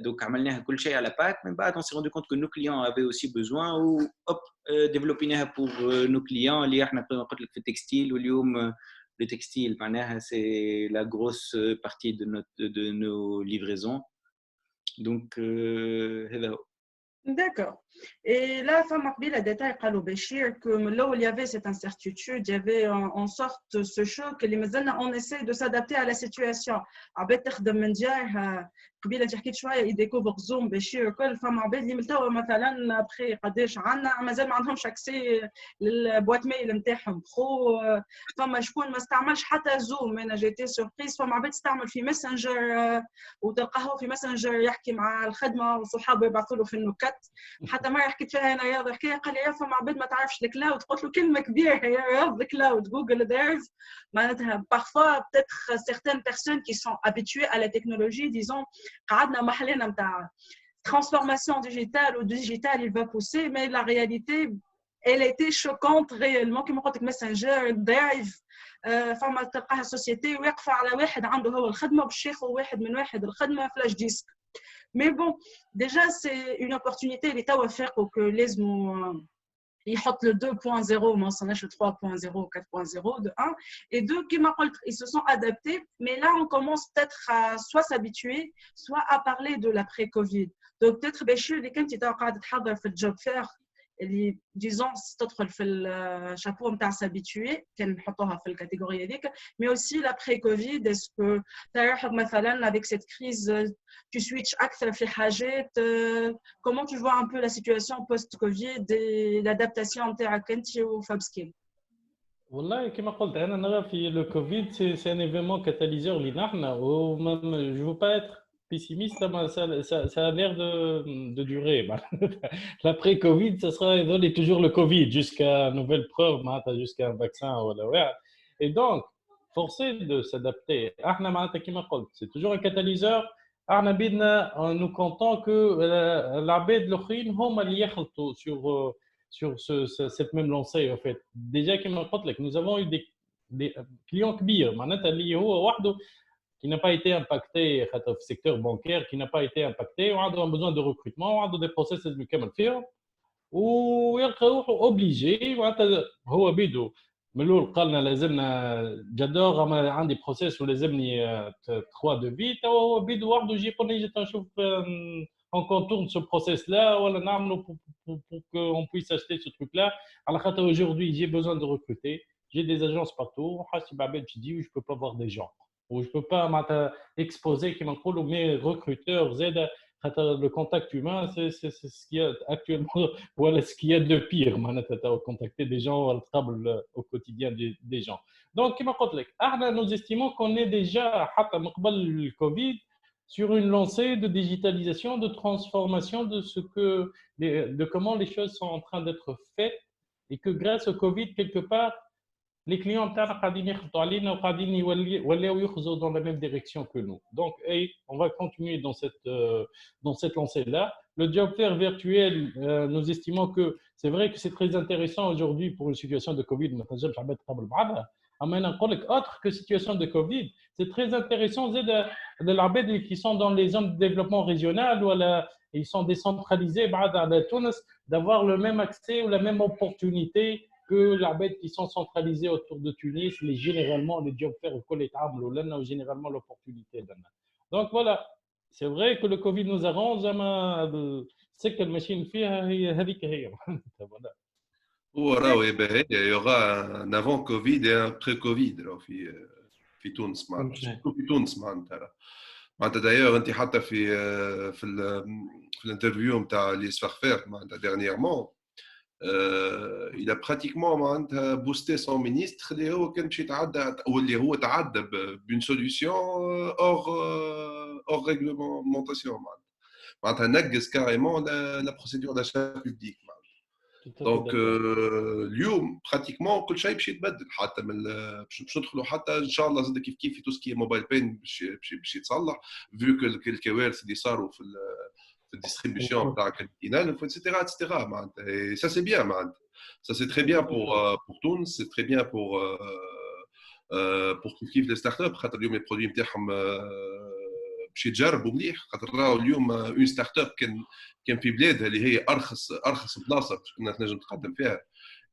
donc عملناها كل شيء على PAC. Mais بعد on s'est rendu compte que nos clients avaient aussi besoin ou hop développiناها pour nos clients اللي احنا قلت لك في التكستيل. واليوم le textile معناها c'est la grosse partie de nos livraisons. Donc هذا هو. D'accord. Et là, femme قبيله détail قالوا بشير que là où il y avait cette incertitude, il y avait en sorte ce choc اللي مازلنا on essaie de s'adapter à la situation. عباد تخدم من جهه قبيله انت حكيت شويه يديكوفر زوم بشير كل فما عباد اللي ملتوا مثلا ابخي قداش عندنا مازال ما عندهمش اكسي للبوات ميل نتاعهم خو. فما شكون ما استعملش حتى زوم. انا جيتي سوربريز. فما عباد تستعمل في ماسنجر وتلقاه في ماسنجر يحكي مع الخدمه وصحابه يبعثوا له في النكت. حتى ما حكيت فيها انا رياض حكايه قال لي يا فما عباد ما تعرفش الكلاود. قلت له كلمه كبيره يا رياض الكلاود جوجل ديرز معناتها parfois peut-être certaines personnes qui sont habituées à la technologie disons قعدنا محلنا نتاع transformation digitale ou digital il va pousser, mais la réalité elle était choquante réellement. كما قلت لك ماسنجر درايف فما تلقاها سوسيتي واقفه على واحد عنده هو الخدمه باش ياخذ واحد من واحد الخدمه فلاش ديسك. Mais bon, déjà, c'est une opportunité, l'État va faire que les ils mettent le 2.0, mais on le 3.0, 4.0 de 1. Et deux, ils se sont adaptés. Mais là, on commence peut-être à soit s'habituer, soit à parler de l'après-Covid. Donc, peut-être, Béchir, les gens qui étaient en train de faire le job faire, اللي disons تدخل في الشابو نتاع s'habituer كان نحطوها في الكاتيجوري هذيك. mais aussi l'après Covid, est-ce que تعرف مثلا avec cette crise tu switches اكثر في حاجات comment tu vois un peu la situation post Covid et l'adaptation نتاعك انت وفاب سكيل؟ والله كما قلت انا نرى في لو كوفيد سي ان ايفينمون كاتاليزور لينا احنا ومام جو با اتر pessimiste, ça a l'air de durer. L'après-Covid, ça sera toujours le Covid jusqu'à nouvelle preuve, jusqu'à un vaccin. Et donc, forcé de s'adapter. C'est toujours un catalyseur. Nous comptons que l'abed l'okhrin hom اللي يخلطوا sur cette même lancée en fait. Déjà nous avons eu des clients كبير معناتها اللي هو وحده qui n'a pas été impacté dans le secteur bancaire, qui n'a pas été impacté, on a besoin de recrutement, on a des processus de كامل ويلقاو obligé هو بيدو من الاول قالنا لازمنا جدور عندي بروسيس ولازمني 3 devis هو بيدو وحده يجي يقول لي جيت نشوف on contourne ce process là ولا نعملوا pour qu'on puisse acheter ce truc là. على خاطر aujourd'hui j'ai besoin de recruter, j'ai des agences partout, حاسب عباد تجي je peux pas voir des gens. Où je ne peux pas exposer mes recruteurs, le contact humain, c'est ce qu'il y a actuellement, voilà ce qu'il y a de pire, contacter des gens au quotidien des gens. Donc, nous estimons qu'on est déjà, le Covid, sur une lancée de digitalisation, de transformation de comment les choses sont en train d'être faites et que grâce au Covid, quelque part, les clients تاعنا قاعدين يخبطوا علينا وقاعدين يوليو يخزوا dans la même direction que nous. Donc, on va continuer dans cette lancée-là. Le job fair virtuel, nous estimons que c'est vrai que c'est très intéressant aujourd'hui pour une situation de Covid. ما تنجمش عباد تقابل بعضها. أما أنا نقول لك autre que situation de Covid, c'est très intéressant زاد العباد qui sont dans les zones de développement régional ولا ils sont décentralisés بعد على تونس d'avoir le même accès ou la même opportunité que l'arbeit qui sont centralisés autour de Tunis, généralement les job fairs ou généralement l'opportunité. Donc voilà, c'est vrai que le Covid nous arrange, mais c'est que le machine fait هذيك هي. Voilà. Il y aura un avant Covid et un pré-Covid في تونس surtout في تونس معناتها d'ailleurs انت حتى في الانترفيو نتاع اللي صار فير معناتها dernièrement il a pratiquement boosté son ministre اللي هو كان باش يتعدى واللي هو تعدى بune solution hors réglementation معناتها نقص carrément la procédure d'achat public. Donc اليوم pratiquement كل شيء باش يتبدل حتى من باش ندخلوا حتى ان شاء الله زاد كيف في توسكي موبايل بين باش يتصلح فيو كو الكوارث اللي صاروا في الديستريبيوشن تاع الكانتينال etc معناتها et ça c'est bien معناتها ça c'est très bien pour Tunis, c'est très bien pour كيف les startups خاطر اليوم البرودوي نتاعهم باش يتجربوا مليح خاطر راهو اليوم اون ستارت اب كان في بلادها اللي هي ارخص بلاصه باش كنا تنجم تقدم فيها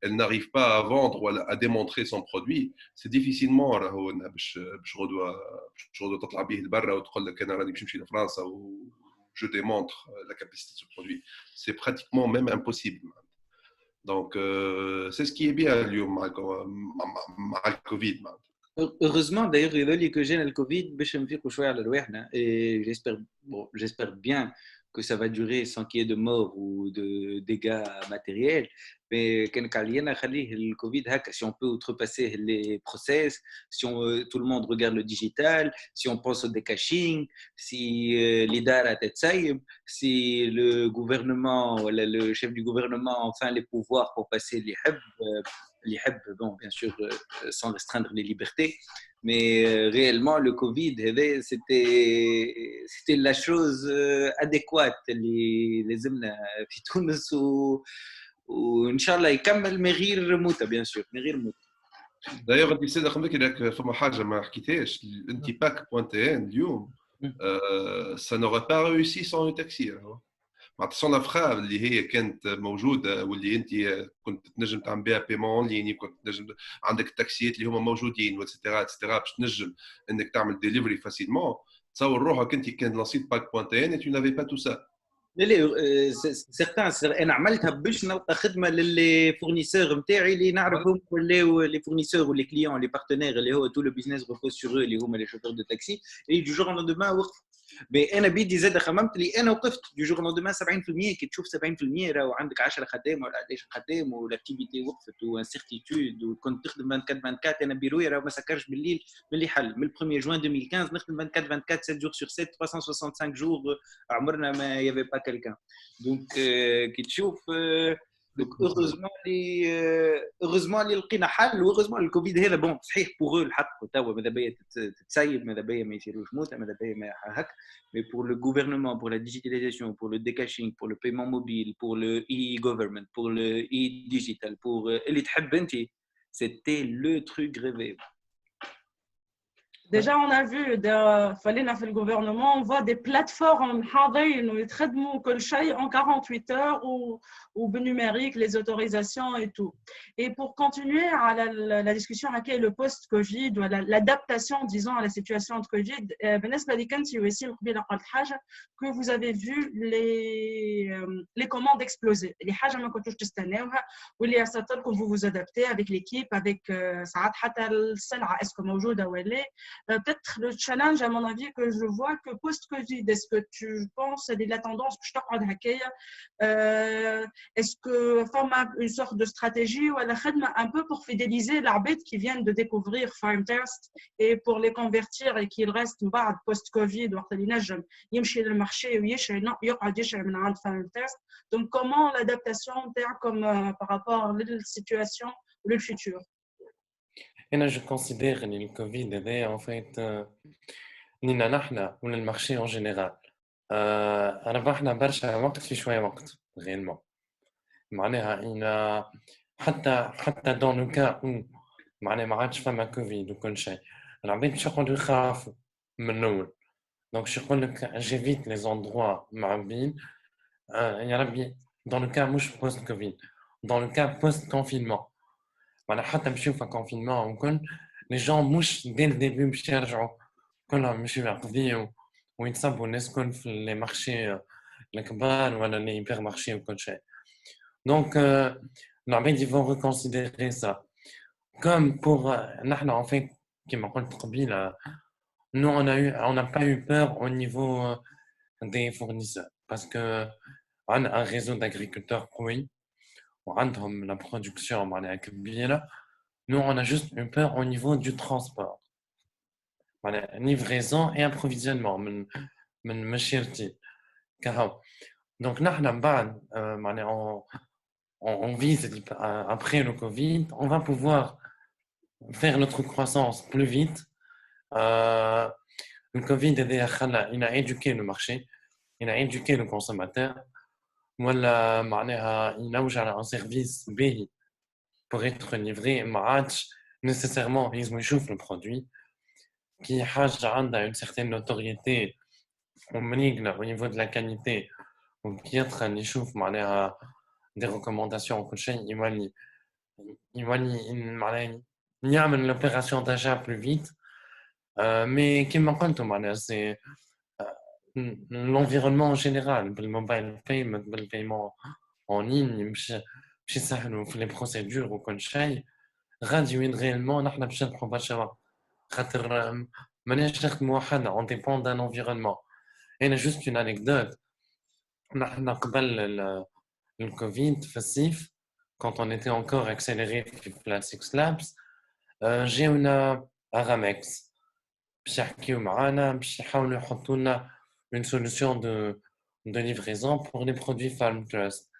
elle n'arrive pas à vendre ou à démontrer son produit c'est difficilement راهو باش غدوه تطلع به لبرا وتقول لك انا راني باش نمشي لفرنسا و je démontre la capacité de ce produit c'est pratiquement même impossible donc c'est ce qui est bien اليوم مع الكوفيد Heureusement, d'ailleurs, il que j'ai le Covid, et j'espère bien que ça va durer sans qu'il y ait de morts ou de dégâts matériels. Mais le Covid, si on peut outrepasser les process, si tout le monde regarde le digital, si on pense au décaching, si l'IDAR a tête si le gouvernement, le chef du gouvernement a enfin les pouvoirs pour passer les HEB, bon, bien sûr, sans restreindre les libertés, mais réellement, le Covid, c'était la chose adéquate. Les hommes في تونس وإن شاء الله يكمل من غير موتة bien sûr من غير موتة. D'ailleurs, انت سيد خمك انك فما حاجه ما حكيتهاش انت باك.ان اليوم ça n'aurait pas réussi sans le taxi معناتها سون افخار اللي هي كانت موجوده واللي انت كنت تنجم تعمل بها بيمون ليني كنت تنجم عندك التاكسيات اللي هما موجودين واتسيتيرا باش تنجم انك تعمل ديليفري فاسيلمون تصور روحك انت كان لانسيت باك.ان et tu n'avais pas tout ça. لا سيغتان انا عملتها باش نلقى خدمه للي فورنيسور نتاعي اللي نعرفهم ولاو لي فورنيسور ولي كليون لي بارتنير اللي هو تو لو بيزنس ريبوز سور اللي هما لي شوفور دو تاكسي اي دو جور لو دومان وقف. مي انا بيدي زاد خممت لي انا وقفت دو جور لو دومان 70% كي تشوف 70% راهو عندك 10 خدام ولا 11 خدام والاكتيفيتي وقفت وانسيرتيتود وكنت تخدم 24 انا بيروي راه ما سكرش بالليل ملي حل من 1 جوان 2015 نخدم 24 7 جور سور 7 365 جور عمرنا ما يافي با quelqu'un. Donc, qui تشوف heureusement اللي لقينا حل وheureusement الكوفيد هذا بون صحيح بوغ الحق توا ماذا بيا تتسيب ماذا بيا ما يصيروش موت ماذا بيا ما هك mais pour le gouvernement pour la digitalisation pour le décaching pour le paiement mobile pour le e-government pour le e-digital pour اللي تحب انت c'était le truc rêvé. Déjà, on a vu, le gouvernement, on voit des plateformes en 48 heures ou numérique, les autorisations et tout. Et pour continuer à la discussion avec le post-Covid, ou l'adaptation, disons, à la situation de Covid, que vous avez vu les commandes exploser. Les haja ma كنتوش تستناوها واللي يستطيع que vous vous adaptez avec l'équipe, avec ساعات حتى السلعة est-ce que موجودة ولا. Peut-être le challenge, à mon avis, que je vois que post-Covid, est-ce que tu penses à la tendance est-ce que forme une sorte de stratégie ou un peu pour fidéliser l'arbitre qui viennent de découvrir FarmTest et pour les convertir et qu'ils restent post-Covid يمشي للمارشي يقعد يشعر من عند FarmTest. Donc comment l'adaptation comme par rapport à la situation ou le futur? Et je considère que le Covid est en fait, نحن ولا المارشي en général. ربحنا برشا وقت في شوية وقت réellement. معناها إن حتى dans le cas où معناها ما عادش فما كوفيد وكل شيء العباد باش يقعدوا يخافوا من الأول. Donc je يقول لك j'évite les endroits معبين يا ربي dans le cas مش post Covid, dans le cas post confinement. معناها حتى باش يوفى confinement وكل les gens مش dès le début باش يرجعوا كلهم مش يقضيوا ويتصبوا الناس كل في لي مارشي الكبار ولا لي هيبر مارشي وكل شيء. Donc العباد ils vont reconsidérer ça comme pour نحن en fait كما قلت قبيله nous on n'a pas eu peur au niveau des fournisseurs parce que on a un réseau d'agriculteurs قوي وعندهم la production معناها كبيره. Nous on a juste eu peur au niveau du transport. Voilà, livraison et approvisionnement من مشيرتي كهو. Donc نحن بعد معناها on vise après le Covid, on va pouvoir faire notre croissance plus vite. Le Covid il a éduqué le marché, il a éduqué le consommateur. ولا معناها ينوج على un service باهي pour être livré ما عادش nécessairement لازم يشوف le produit qui حاجة عندها une certaine notoriété ومنيقنا au niveau de la qualité وكي يدخل يشوف معناها des recommandations وكل شيء يولي معناها يعمل l'opération d'achat plus vite. Mais كما قلتوا معناها c'est l'environnement en général بالموبايل payment بالpaiement en ligne باش يسهلوا في les procédures وكل شيء غادي وين réellement نحن باش نربحوا برشا وقت خاطر ماناش نخدموا وحدنا on dépend d'un environnement. هنا juste une anecdote. نحن قبل الكوفيد في الصيف quand on était encore accéléré في Flat6 Labs جاونا Aramex باش يحكيو معانا باش يحاولوا يحطوا لنا une solution de livraison pour les produits Farm Trust.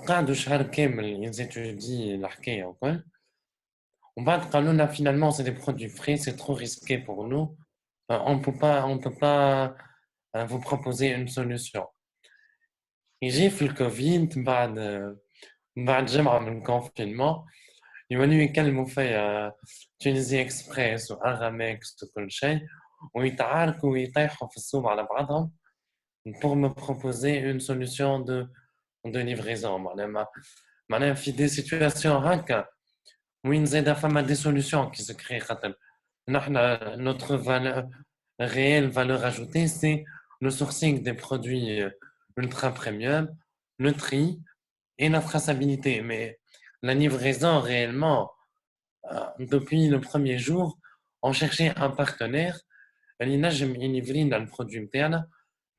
قعدوا شهر كامل يزيتودي الحكايه وكل ومن بعد قالوا لنا finalement c'est des produits frais, c'est trop risqué pour nous, on peut pas vous proposer une solution. يجي في الكوفيد بعد جمعة من confinement يوليو يكلموا فيا تونيزي اكسبريس وارامكس وكل شيء ويتعاركوا ويطيحوا في السوق على بعضهم pour me proposer une solution de livraison. معناها في des situations هكا وين زادا فما des solutions qui se créent خاطر نحن notre réelle valeur ajoutée c'est le sourcing des produits ultra premium, le tri et la traçabilité. Mais la livraison réellement depuis le premier jour on cherchait un partenaire اللي ينجم يليفري لنا البرودوي نتاعنا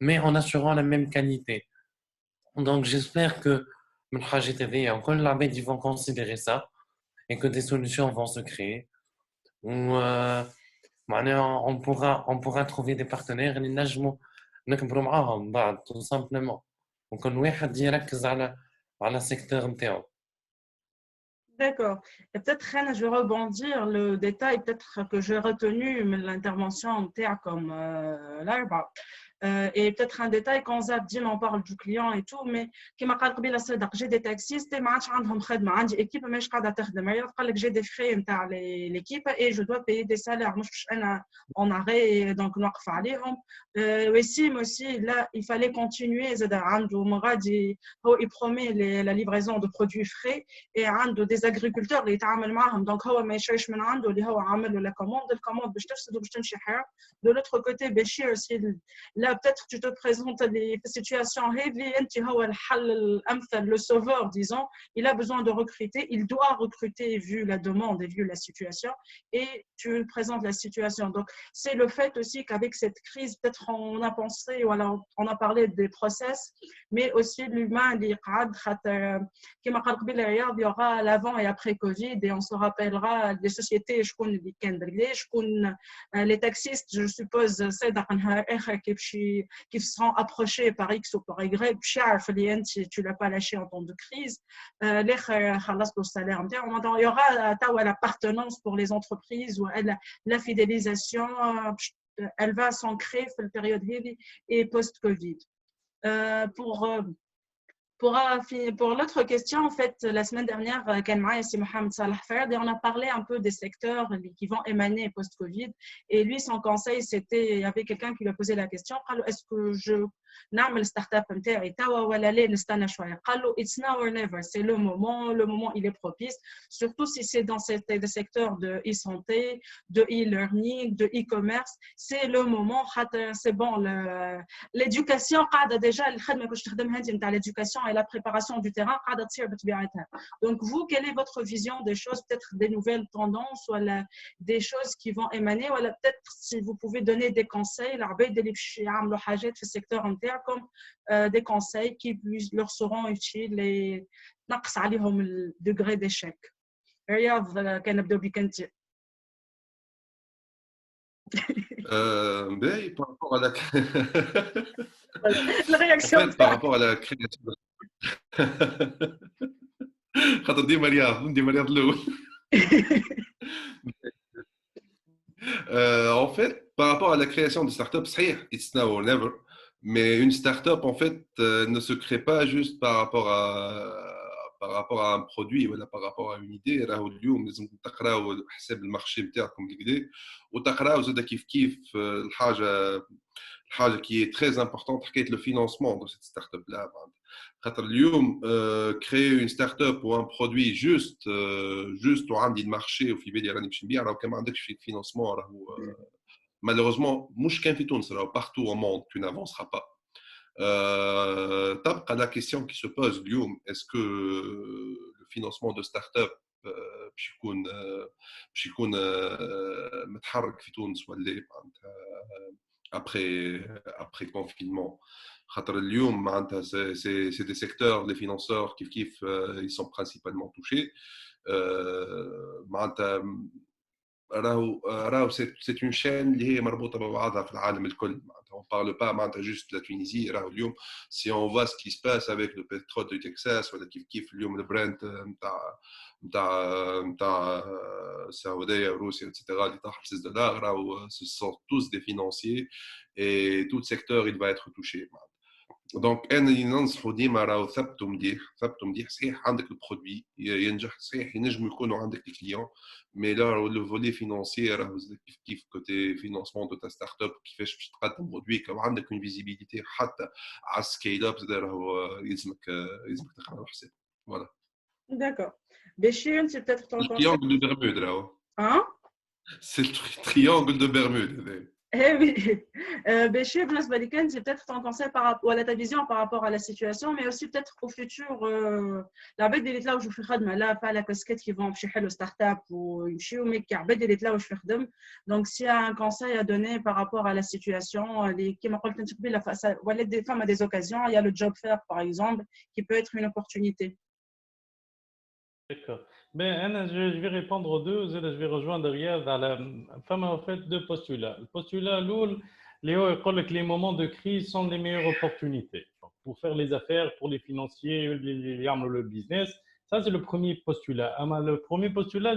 mais en assurant la même qualité. Donc j'espère que من حاجات هذيا وكل العباد ils vont considérer ça et que des solutions vont se créer ou معناها on pourra trouver des partenaires اللي نجموا نكبروا معاهم بعد tout simplement وكل واحد يركز على secteur نتاعو. D'accord. Et peut-être, Reine, je vais rebondir le détail peut-être que j'ai retenu de l'intervention comme l'arbre. Et peut-être un détail quand Zabdine on parle du client et tout, mais qui m'a dit que j'ai des taxistes et ما عندهم خدمة عندي équipe مش قاعدة تخدم قال لك j'ai des frais نتاع l'équipe et je dois payer des salaires مش أنا en arrêt donc نوقف عليهم. وسيم aussi là il fallait continuer زاد عنده مغادي هو il promet la livraison de produits frais et عنده des agriculteurs اللي يتعامل معهم donc هو ما يشريش من عنده اللي هو عامل له la commande باش تفسد وباش تمشي حياة. De l'autre côté Béchir aussi là peut-être tu te présentes les situations heavy هو الحل الأمثل le sauveur disons il a besoin de recruter, il doit recruter vu la demande et vu la situation et tu présentes la situation. Donc c'est le fait aussi qu'avec cette crise peut-être on a pensé ou alors on a parlé des process mais aussi l'humain اللي قعد خاطر كما قال قبيل رياض il y aura l'avant et après Covid et on se rappellera des sociétés شكون اللي كان برلي شكون les taxistes je suppose صدق نهار آخر كيفاش qui seront approchés par X ou par Y, tu l'as pas lâché en temps de crise. Les salaire. Il y aura l'appartenance pour les entreprises ou la fidélisation, elle va s'ancrer dans la période et post-Covid. Pour l'autre question, en fait, la semaine dernière, Mohamed Salah Fayad, et on a parlé un peu des secteurs qui vont émaner post-Covid. Et lui, son conseil, c'était, il y avait quelqu'un qui lui a posé la question, est-ce que je نعمل ستارت اب نتاعي توا ولا لا نستنى شويه قال له it's now or never c'est le moment il est propice surtout si c'est dans des secteurs de e-santé de e-learning de e-commerce c'est le moment c'est bon l'éducation قاعده déjà الخدمه كنت تخدمها انت نتاع l'éducation et la préparation du terrain قاعده تصير بطبيعتها donc vous quelle est votre vision des choses peut-être des nouvelles tendances ou des choses qui vont émaner ou peut-être si vous pouvez donner des conseils العباد اللي باش يعملوا حاجات في السيكتور comme des conseils qui leur seront utiles et نقص عليهم le degré d'échec. رياض كنبداو بك انت. Par rapport à la la réaction en fait, par rapport à la création خاطر ديما رياض الاول. En fait, par rapport à la création de start-up, it's now or never. Mais une start-up, en fait, ne se crée pas juste par rapport à un produit ou par rapport à une idée. راهو اليوم لازم تقراو حساب المارشي نتاعكم كده وتقراو زاد كيف الحاجه qui est très importante حكايه le financement de cette start-up là. خاطر اليوم créer une start-up ou un produit juste وعندي المارشي وفي بالي راني باش نبيع راهو كان ما عندكش financement راهو malheureusement مش كان في تونس راهو partout au monde tu n'avanceras pas. تبقى la question qui se pose اليوم est-ce que le financement de start-up باش يكون متحرك في تونس ولا après confinement. خاطر اليوم معناتها c'est des secteurs les financeurs كيف ils sont principalement touchés. معناتها راهو c'est une chaîne اللي هي مربوطه ببعضها في العالم الكل. معناتها on parle pas معناتها juste de la Tunisie. راهو اليوم si on voit ce qui se passe avec le pétrole du Texas ولا كيف اليوم البراند نتاع السعوديه وروسيا etc اللي طاح ب $6 راهو ce sont tous des financiers et tout secteur il va être touché. دونك انا اللي ننصحوا ديما راهو ثبتوا مليح صحيح عندك البرودوي ينجح صحيح ينجموا يكونوا عندك الكليون مي لا لو فولي فينانسي راهو كيف كوتي فينانسمون دو تا ستارت اب كيفاش باش تقدم برودوي وعندك اون فيزيبيليتي حتى على السكيل اب راهو يلزمك تقرا الحساب فوالا. D'accord. Béchir, c'est peut-être ton conseil. Triangle de Bermude راهو. Hein? C'est le triangle de Bermude. Eh oui, Béchir, c'est peut-être ton conseil par rapport à ta vision par rapport à la situation, mais aussi peut-être au futur. La bête de là où je fais khadma, là, pas la casquette qui vont chez le start-up ou une chou, mais qui a bête de là où je fais khadma. Donc, s'il y a un conseil à donner par rapport à la situation, qui m'appelle la face, voilà des femmes à des occasions, il y a le job fair par exemple, qui peut être une opportunité. D'accord. Ben, Anna, je vais répondre aux deux. Je vais rejoindre Riyad à la femme en fait deux postulats. Le postulat Loul, Léo dit que les moments de crise sont les meilleures opportunités pour faire les affaires, pour les financiers, le business. Ça, c'est le premier postulat. Le premier postulat,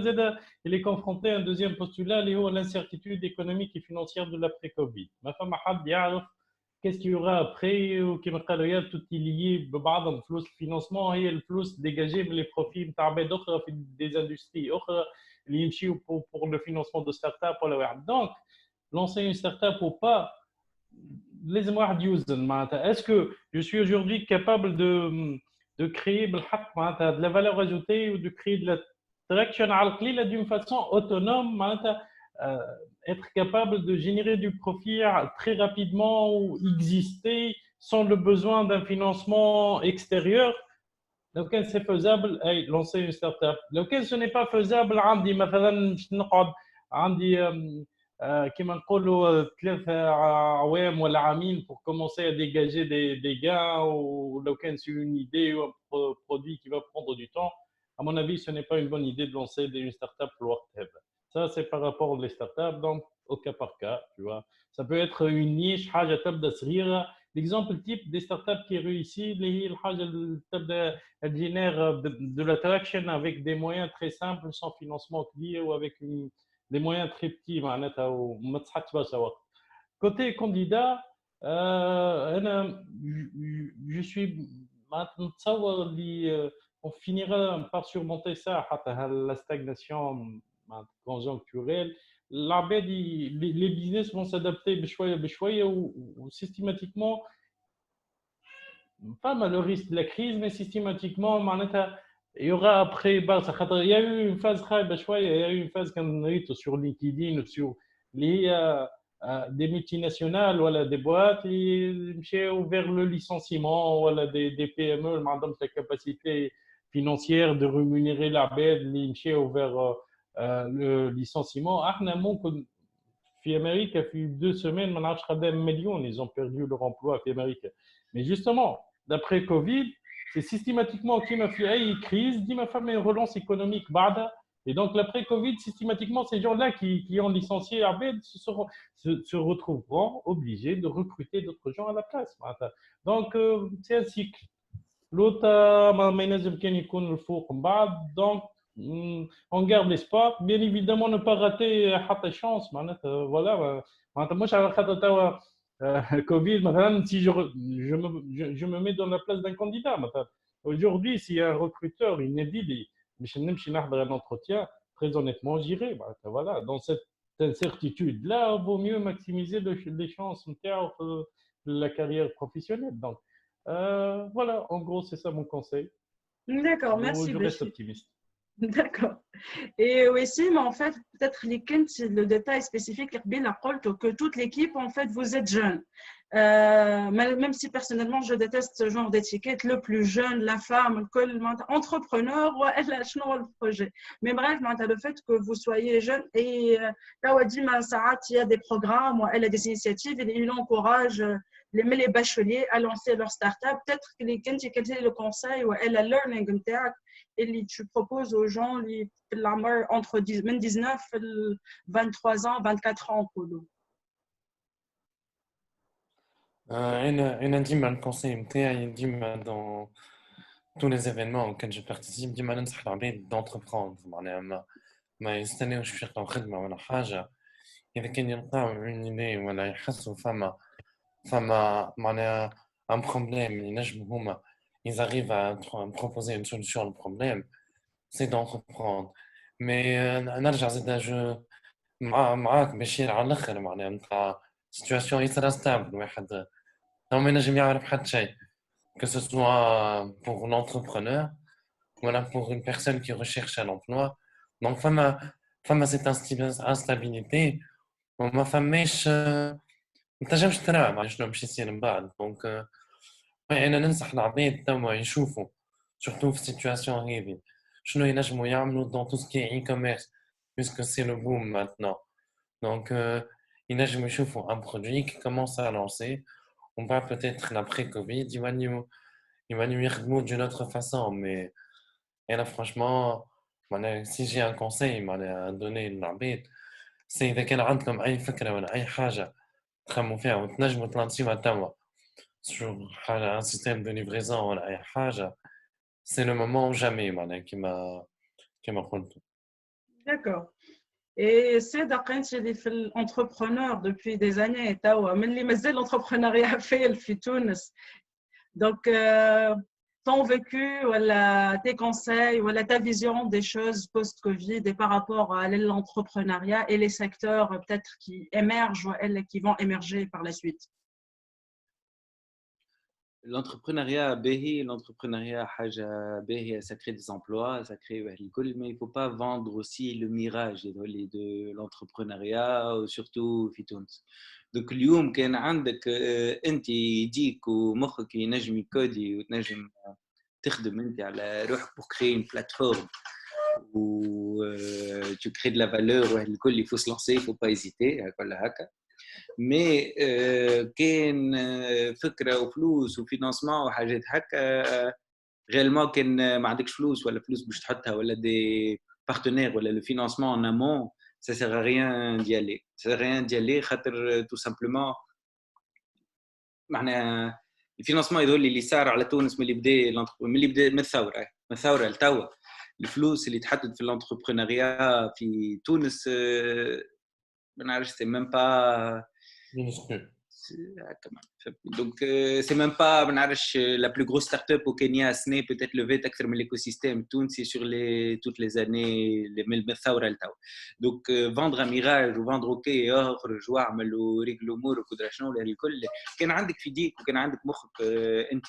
il est confronté à un deuxième postulat, Léo, l'incertitude économique et financière de l'après-Covid. Ma femme a bien qu'est-ce qu'il y aura après ou qui me dit tout est lié بعضهم فلوس الفينانسمون هي الفلوس ديجاجي من لي بروفي نتاع عباد اخرى في دي اندستري اخرى اللي يمشيو pour le financement de start-up ولا واحد. Donc lancer une start-up ou pas لازم واحد يوزن معناتها est-ce que je suis aujourd'hui capable de créer بالحق معناتها de la valeur ajoutée ou de créer de la traction على القليله d'une façon autonome معناتها être capable de générer du profit très rapidement ou exister sans le besoin d'un financement extérieur. Donc, c'est faisable, lancer une start-up. Donc, ce n'est pas faisable, عندي مثلا باش نقعد عندي كما نقولوا 3 أعوام ولا عامين pour commencer à dégager des gains ou لو كان c'est une idée ou un produit qui va prendre du temps. À mon avis, ce n'est pas une bonne idée de lancer une start-up pour le web. Ça, c'est par rapport aux startups. Donc, au cas par cas, tu vois. Ça peut être une niche, حاجة تبدأ صغيرة. L'exemple type des startups qui réussissent, اللي هي الحاجة اللي تبدأ elle génère de l'attraction avec des moyens très simples, sans financement كبير ou avec des moyens très petits معناتها وما تسحقش برشا وقت. Côté candidat, je suis نتصور اللي on finira par surmonter ça حتى la stagnation conjoncturelle. العباد les business vont s'adapter بشويه بشويه و systématiquement pas mal le risque de la crise mais systématiquement معناتها il y aura après برشا خاطر il y a eu une phase خايبه شويه il y a eu une phase كان ريتو sur LinkedIn ou sur اللي هي des multinationales voilà des boîtes اللي مشاو vers le licenciement voilà des PME ما عندهمش la capacité financière de rémunérer العباد اللي مشاو vers le licenciement. احنا ممكن في امريكا في 2 semaines ما نعرفش قدام مليون ils ont perdu leur emploi في امريكا. Mais justement d'après Covid c'est systématiquement كيما في اي crise ديما فما une relance économique بعدها. Et donc l'après-Covid, systématiquement, ces gens-là qui ont licencié Abed se retrouveront obligés de recruter d'autres gens à la place. Donc c'est un cycle. L'autre, ما ينجم كان يكون الفوق من بعد. Donc on garde l'espoir. Bien évidemment, ne pas rater حتى chance. Voilà. معناتها مش على خاطر توا Covid. مثلا si je me mets dans la place d'un candidat. Aujourd'hui, s'il y a un recruteur, il me dit مش نمشي نحضر un entretien, très honnêtement, j'irai. Voilà, dans cette incertitude-là, il vaut mieux maximiser les chances de la carrière professionnelle. Donc, voilà, en gros, c'est ça mon conseil. D'accord, merci. Je reste optimiste. D'accord. Et aussi, mais en fait, peut-être le détail spécifique, que toute l'équipe, en fait, vous êtes jeunes. Même si personnellement, je déteste ce genre d'étiquette, le plus jeune, la femme, entrepreneur, elle a le projet. Mais bref, le fait que vous soyez jeune et il y a des programmes, elle a des initiatives et il encourage les bacheliers à lancer leur start-up. Peut-être que le conseil ou elle a learning et tu proposes aux gens entre 19 et 23 ans, 24 ans. أنا ديما الكونساي نتاعي ديما dans tous les événements auxquels je participe ديما ننصح العباد d'entreprendre معناها ما يستناوش باش يلقاو خدمة ولا حاجة إذا كان يلقاو une idée ولا يحسوا فما معناها un problème ينجموا هما ils arrivent à proposer une solution au problème c'est d'entreprendre mais نرجع زيد جو معاك بشير على الآخر معناها نتاع situation يصير stable واحد ما ينجم يعرف حتى شيء que ce soit pour l'entrepreneur ou pour une personne qui recherche un emploi donc فما cette instabilité وما فماش ما تنجمش ترى شنو باش يصير من بعد دونك أنا ننصح العباد توا يشوفوا surtout في situation هذه شنو ينجموا يعملوا dans tout ce qui est e-commerce puisque c'est le boom maintenant donc ينجموا يشوفوا un produit qui commence à lancer on va peut-être l'après-Covid il va nous يخدموا d'une autre façon mais et là franchement si j'ai un conseil à donner للعباد c'est إذا كان عندكم أي فكرة ولا أي حاجة تخمموا فيها وتنجموا تلانسيوها توا sur un système de livraison ولا أي حاجة c'est le moment ou jamais كما قلت. D'accord. Et c'est d'après l'entrepreneur depuis des années mais اللي مازال l'entrepreneuriat في تونس. Donc ton vécu voilà tes conseils voilà ta vision des choses post-Covid et par rapport à l'entrepreneuriat et les secteurs peut-être qui émergent ou qui vont émerger par la suite. L'entrepreneuriat ça crée des emplois, ça crée mais il ne faut pas vendre aussi le mirage de l'entrepreneuriat surtout في تونس. Donc اليوم كان عندك انت يديك ومخك ينجم يكودي وتنجم تخدم انت على روحك pour créer une plateforme où tu crées de la valeur والكل il faut se lancer, il ne faut pas hésiter كلها هكا. مي كان فكره وفلوس وفينانسمون وحاجات هكا غيرمون كان ما عندكش فلوس ولا فلوس باش تحطها ولا دي بارتنير ولا لو فينانسمون ان امون ça sert à rien d'y aller. Ça sert à rien d'y aller خاطر tout simplement معناها الفينانسمون هذول اللي صار على تونس من اللي بدا من الثوره لتوا الفلوس اللي تحدد في الانتربرونيا في تونس ما نعرفش سي ميم با donc c'est même pas ما نعرفش la plus grosse start-up au Kenya سنة peut-être levé أكثر من l'écosystème تونسي sur toutes les années من الثورة لتوا donc vendre un mirage ou vendre ok اخرج واعمل ورجل امورك ودرا شنو الكل كان عندك في ديك وكان عندك مخك انت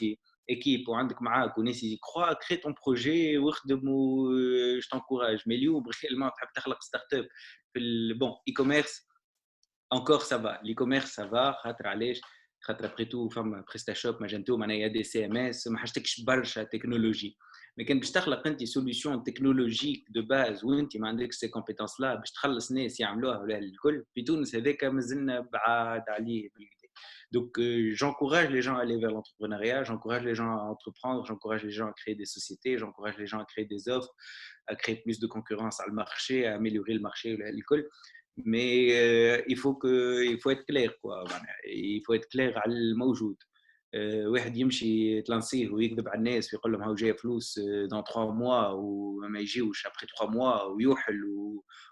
équipe وعندك معاك وناس يكروا كري ton projet واخدم و je t'encourage mais اليوم réellement تحب تخلق ستارت-اب في bon e-commerce encore ça va l'e-commerce ça va خاطر علاش خاطر après tout فما PrestaShop Magento معناها يا دي سي ام اس ما حاجتكش برشا تكنولوجي ما كان باش تخلق انت سوليوشن تكنولوجيك دو باز وانت ما عندكش سي كومبيتونس لا باش تخلص ناس يعملوها ولا الكل في تونس هذاك مازلنا بعاد عليه بالكدا donc j'encourage les gens à aller vers l'entrepreneuriat, j'encourage les gens à entreprendre, j'encourage les gens à créer des sociétés, j'encourage les gens à créer des offres, à créer plus de concurrence à le marché, à améliorer le marché ولا الكل mais il faut être clair quoi il faut être clair على الموجود واحد يمشي تلانسيه ويكذب على الناس ويقول لهم هاو جاي فلوس dans 3 mois وما يجيوش après 3 mois ويوحل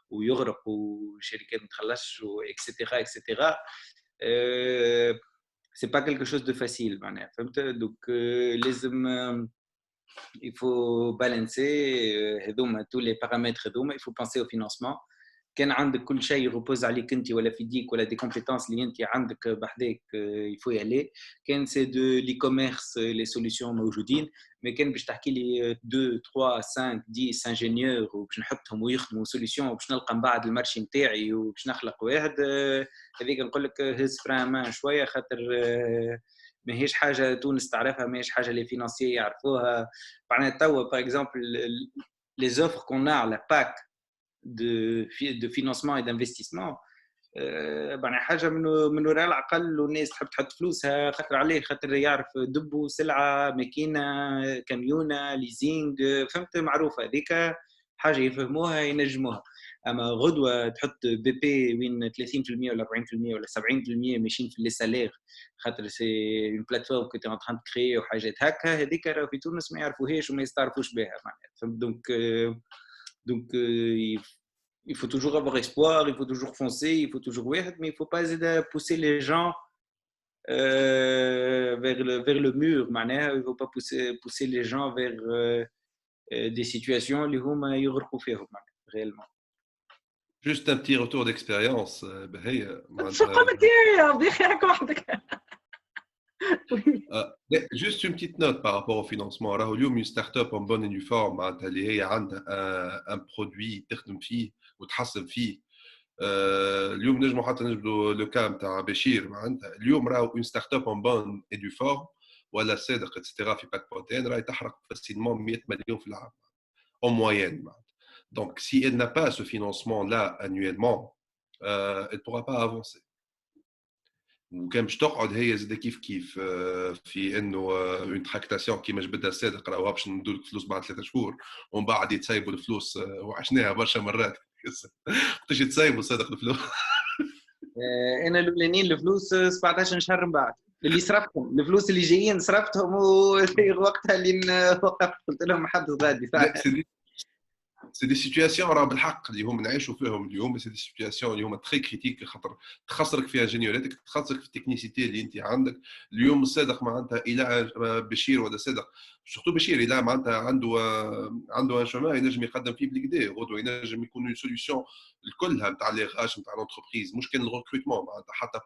ويغرق والشركات ما تخلصش etc etc c'est pas quelque chose de facile معناها فهمت donc لازم il faut balancer هذوما tous les paramètres هذوما il faut penser au financement كان عندك كل شيء يربوز عليك انت ولا في ديك ولا دي كومبيتونس اللي انت عندك بحذاك يفو يالي كان سي دو لي كوميرس لي سوليوشن موجودين مي كان باش تحكي لي 2 3 5 10 انجينيور وباش نحطهم ويخدموا سوليوشن وباش نلقى من بعد المارشي نتاعي وباش نخلق واحد هذيك نقول لك هز فران شويه خاطر ماهيش حاجه تونس تعرفها ماهيش حاجه لي فينانسيي يعرفوها معناها توا باغ اكزومبل لي زوفر كون ا على باك de financement et d'investissement حاجه من وراء العقل والناس تحب تحط فلوسها خاطر عليه خاطر يعرف دبو سلعه ماكينه كاميونه ليزينغ فهمت معروفه هذيك حاجه يفهموها ينجموها اما غدوه تحط بي بي وين 30% ولا 40% ولا 70% ماشيين في لي سالير خاطر سي اون بلاتفورم كنت ان تران كريي وحاجات هكا هذيك راه في تونس ما يعرفوهاش وما يستعرفوش بها معناها فهمت donc il faut toujours avoir espoir, il faut toujours foncer, il faut toujours mais il faut pas hésiter à pousser les gens vers le mur معناها il faut pas pousser les gens vers des situations اللي هما يغرقوا فيهم réellement. Juste un petit retour d'expérience بهي شو قلت يا بخي هكا وحدك Juste une petite note par rapport au financement. Alors, une start-up en bonne et due forme, elle a un produit تخدم فيه وتحسن فيه. اليوم نجمو حتى نجبدوا لو كام تاع بشير معناتها اليوم راهو une start-up en bonne et due forme ولا صادق etc في باك بروتين راهي تحرق facilement 100 مليون في العام en moyenne. Donc, si elle n'a pas ce financement-là annuellement, elle ne pourra pas avancer. وكان باش تقعد هي زاد كيف في انه اون تراكتاسيون كيما جبدها صادق راهو باش ندوا لك فلوس بعد 3 شهور ومن بعد يتسايبوا الفلوس وعشناها برشا مرات قداش يتسايبوا صادق الفلوس انا الاولانيين الفلوس 17 شهر من بعد اللي صرفتهم الفلوس اللي جايين صرفتهم وقتها اللي وقفت قلت لهم حد غادي سي دي سيتوياسيون راه بالحق اللي هم نعيشوا فيهم اليوم سي دي سيتوياسيون اللي هما تري كريتيك خاطر تخسرك في انجينيوريتك تخسرك في التكنيسيتي اللي انت عندك اليوم الصادق معناتها الى بشير ولا صادق سورتو بشير الى معناتها عنده ان شومان ينجم يقدم فيه بالكدا غدوه ينجم يكون اون سوليوشن الكلها نتاع لي غاش نتاع لونتربريز مش كان الريكروتمون معناتها حتى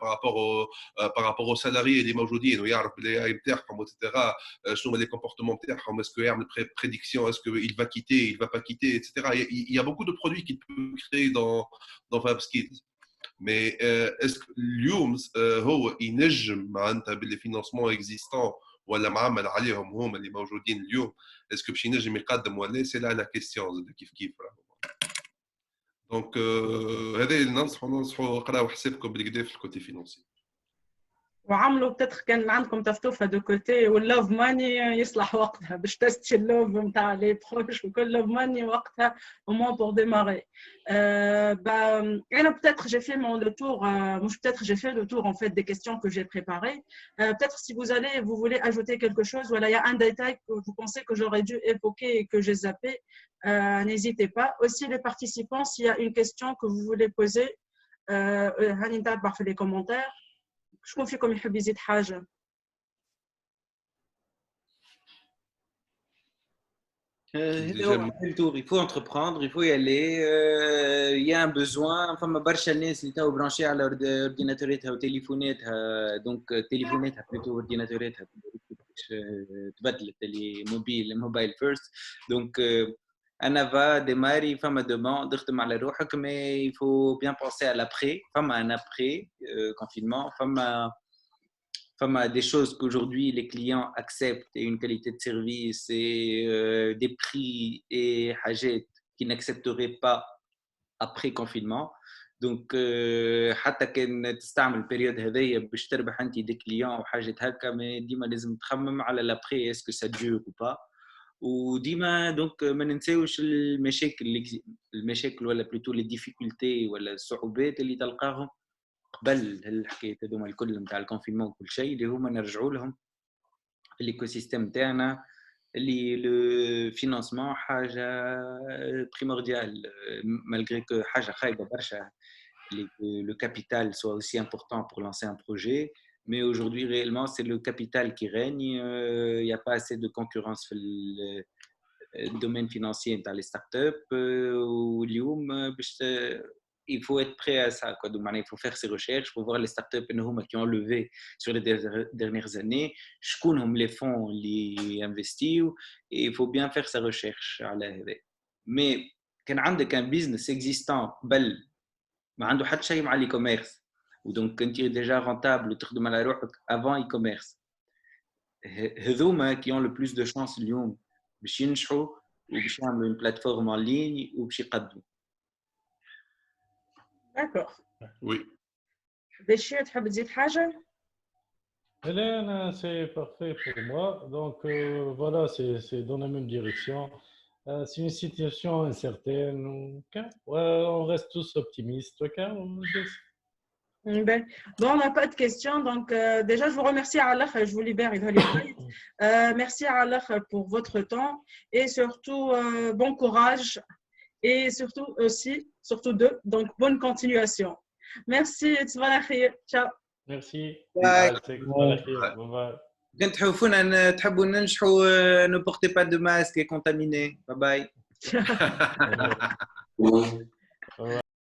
بارابور سالاريي اللي موجودين ويعرف بلي اي نتاعهم اكسترا شنو هما لي كومبورتمون نتاعهم اسكو يعمل بريديكسيون اسكو il va quitter il va pas quitter etc. Il y a beaucoup de produits qu'il peut créer dans FabSkills. Mais est-ce que اليوم هو ينجم معناتها بالفينانسمون اكزيستون ولا معمل عليهم هما اللي موجودين اليوم اسكو باش ينجم يقدم ولا سي لا كيستيون كيف دونك هذا اللي ننصحوا قراو حسابكم بالكدا في الكوتي فينانسي. وعملوا بتاتر كان عندكم تفتوفه دو كوتي واللوف ماني يصلح وقتها باش تستي اللوف نتاع لي بروش وكل لوف ماني وقتها au moins pour démarrer. انا peut-être j'ai fait le tour peut-être j'ai fait le tour en fait des questions que j'ai préparées. Peut-être si vous voulez ajouter quelque chose, voilà, il y a un détail que vous pensez que j'aurais dû évoquer et que j'ai zappé, n'hésitez pas. Aussi les participants, s'il y a une question que vous voulez poser, هاني نتابع في les commentaires. شكون فيكم يحب يزيد حاجة؟ Il faut entreprendre, il faut y aller. Il y a un besoin. Enfin, برشا الناس اللي تو برانشي على اورديناتوراتها وتليفوناتها، دونك تليفوناتها بلوتو اورديناتوراتها تبدلت اللي موبايل فيرست. دونك انا va démarrer فما demande تخدم على روحك، mais il faut bien penser à l'après. فما un après confinement. Enfin, des choses qu'aujourd'hui les clients acceptent et une qualité de service et des prix et حاجات qui n'accepteraient pas après confinement. Donc حتى كان تستعمل البريود هذيا باش تربح انت دي كليون وحاجات هكا، ما ديما لازم تخمم على لابري اسكو سا دور ou pas. وديما دونك ما ننساوش المشاكل ولا بلوتو لي ديفيكولتي ولا الصعوبات اللي تلقاهم قبل هالحكايه هذوما الكل نتاع الكونفينمون وكل شيء، اللي هما نرجعوا لهم في الايكو سيستيم تاعنا، اللي لو فينانسمون حاجه بريمورديال مالغري كو حاجه خايبه برشا le capital soit aussi important pour lancer un projet, mais aujourd'hui réellement c'est le capital qui règne. Il n'y a pas assez de concurrence dans le domaine financier dans les startups. Il faut être prêt à ça, quoi. Donc, il faut faire ses recherches, il faut voir les startups qui ont levé sur les dernières années, les fonds qui investissent, et il faut bien faire sa recherche. Mais quand on a un business existant, ما عنده حتى شيء مع الاي كوميرس، ودونك كنت ديجا رونتابل وتخدم على روحك افون اي كوميرس، هذوما كي اون لو بلوس دو شانس اليوم باش ينجحوا وباش يعملوا اون بلاتفورم اون لين وباش يقدموا. D'accord. Oui. Béchir, تحب تزيد حاجة؟ Hélène, c'est parfait pour moi. Donc voilà, c'est dans la même direction. C'est une situation incertaine. On reste tous optimistes. Ben, bon, on n'a pas de questions. Donc, déjà, je vous remercie à Allah. Je vous libère. Merci à Allah pour votre temps. Et surtout, bon courage. Et surtout aussi, surtout deux. Donc, bonne continuation. Merci. Ciao. Merci. Bye. Bye. كنت تحبوا ننجحوا ne portez pas de masque et contaminés. Bye bye.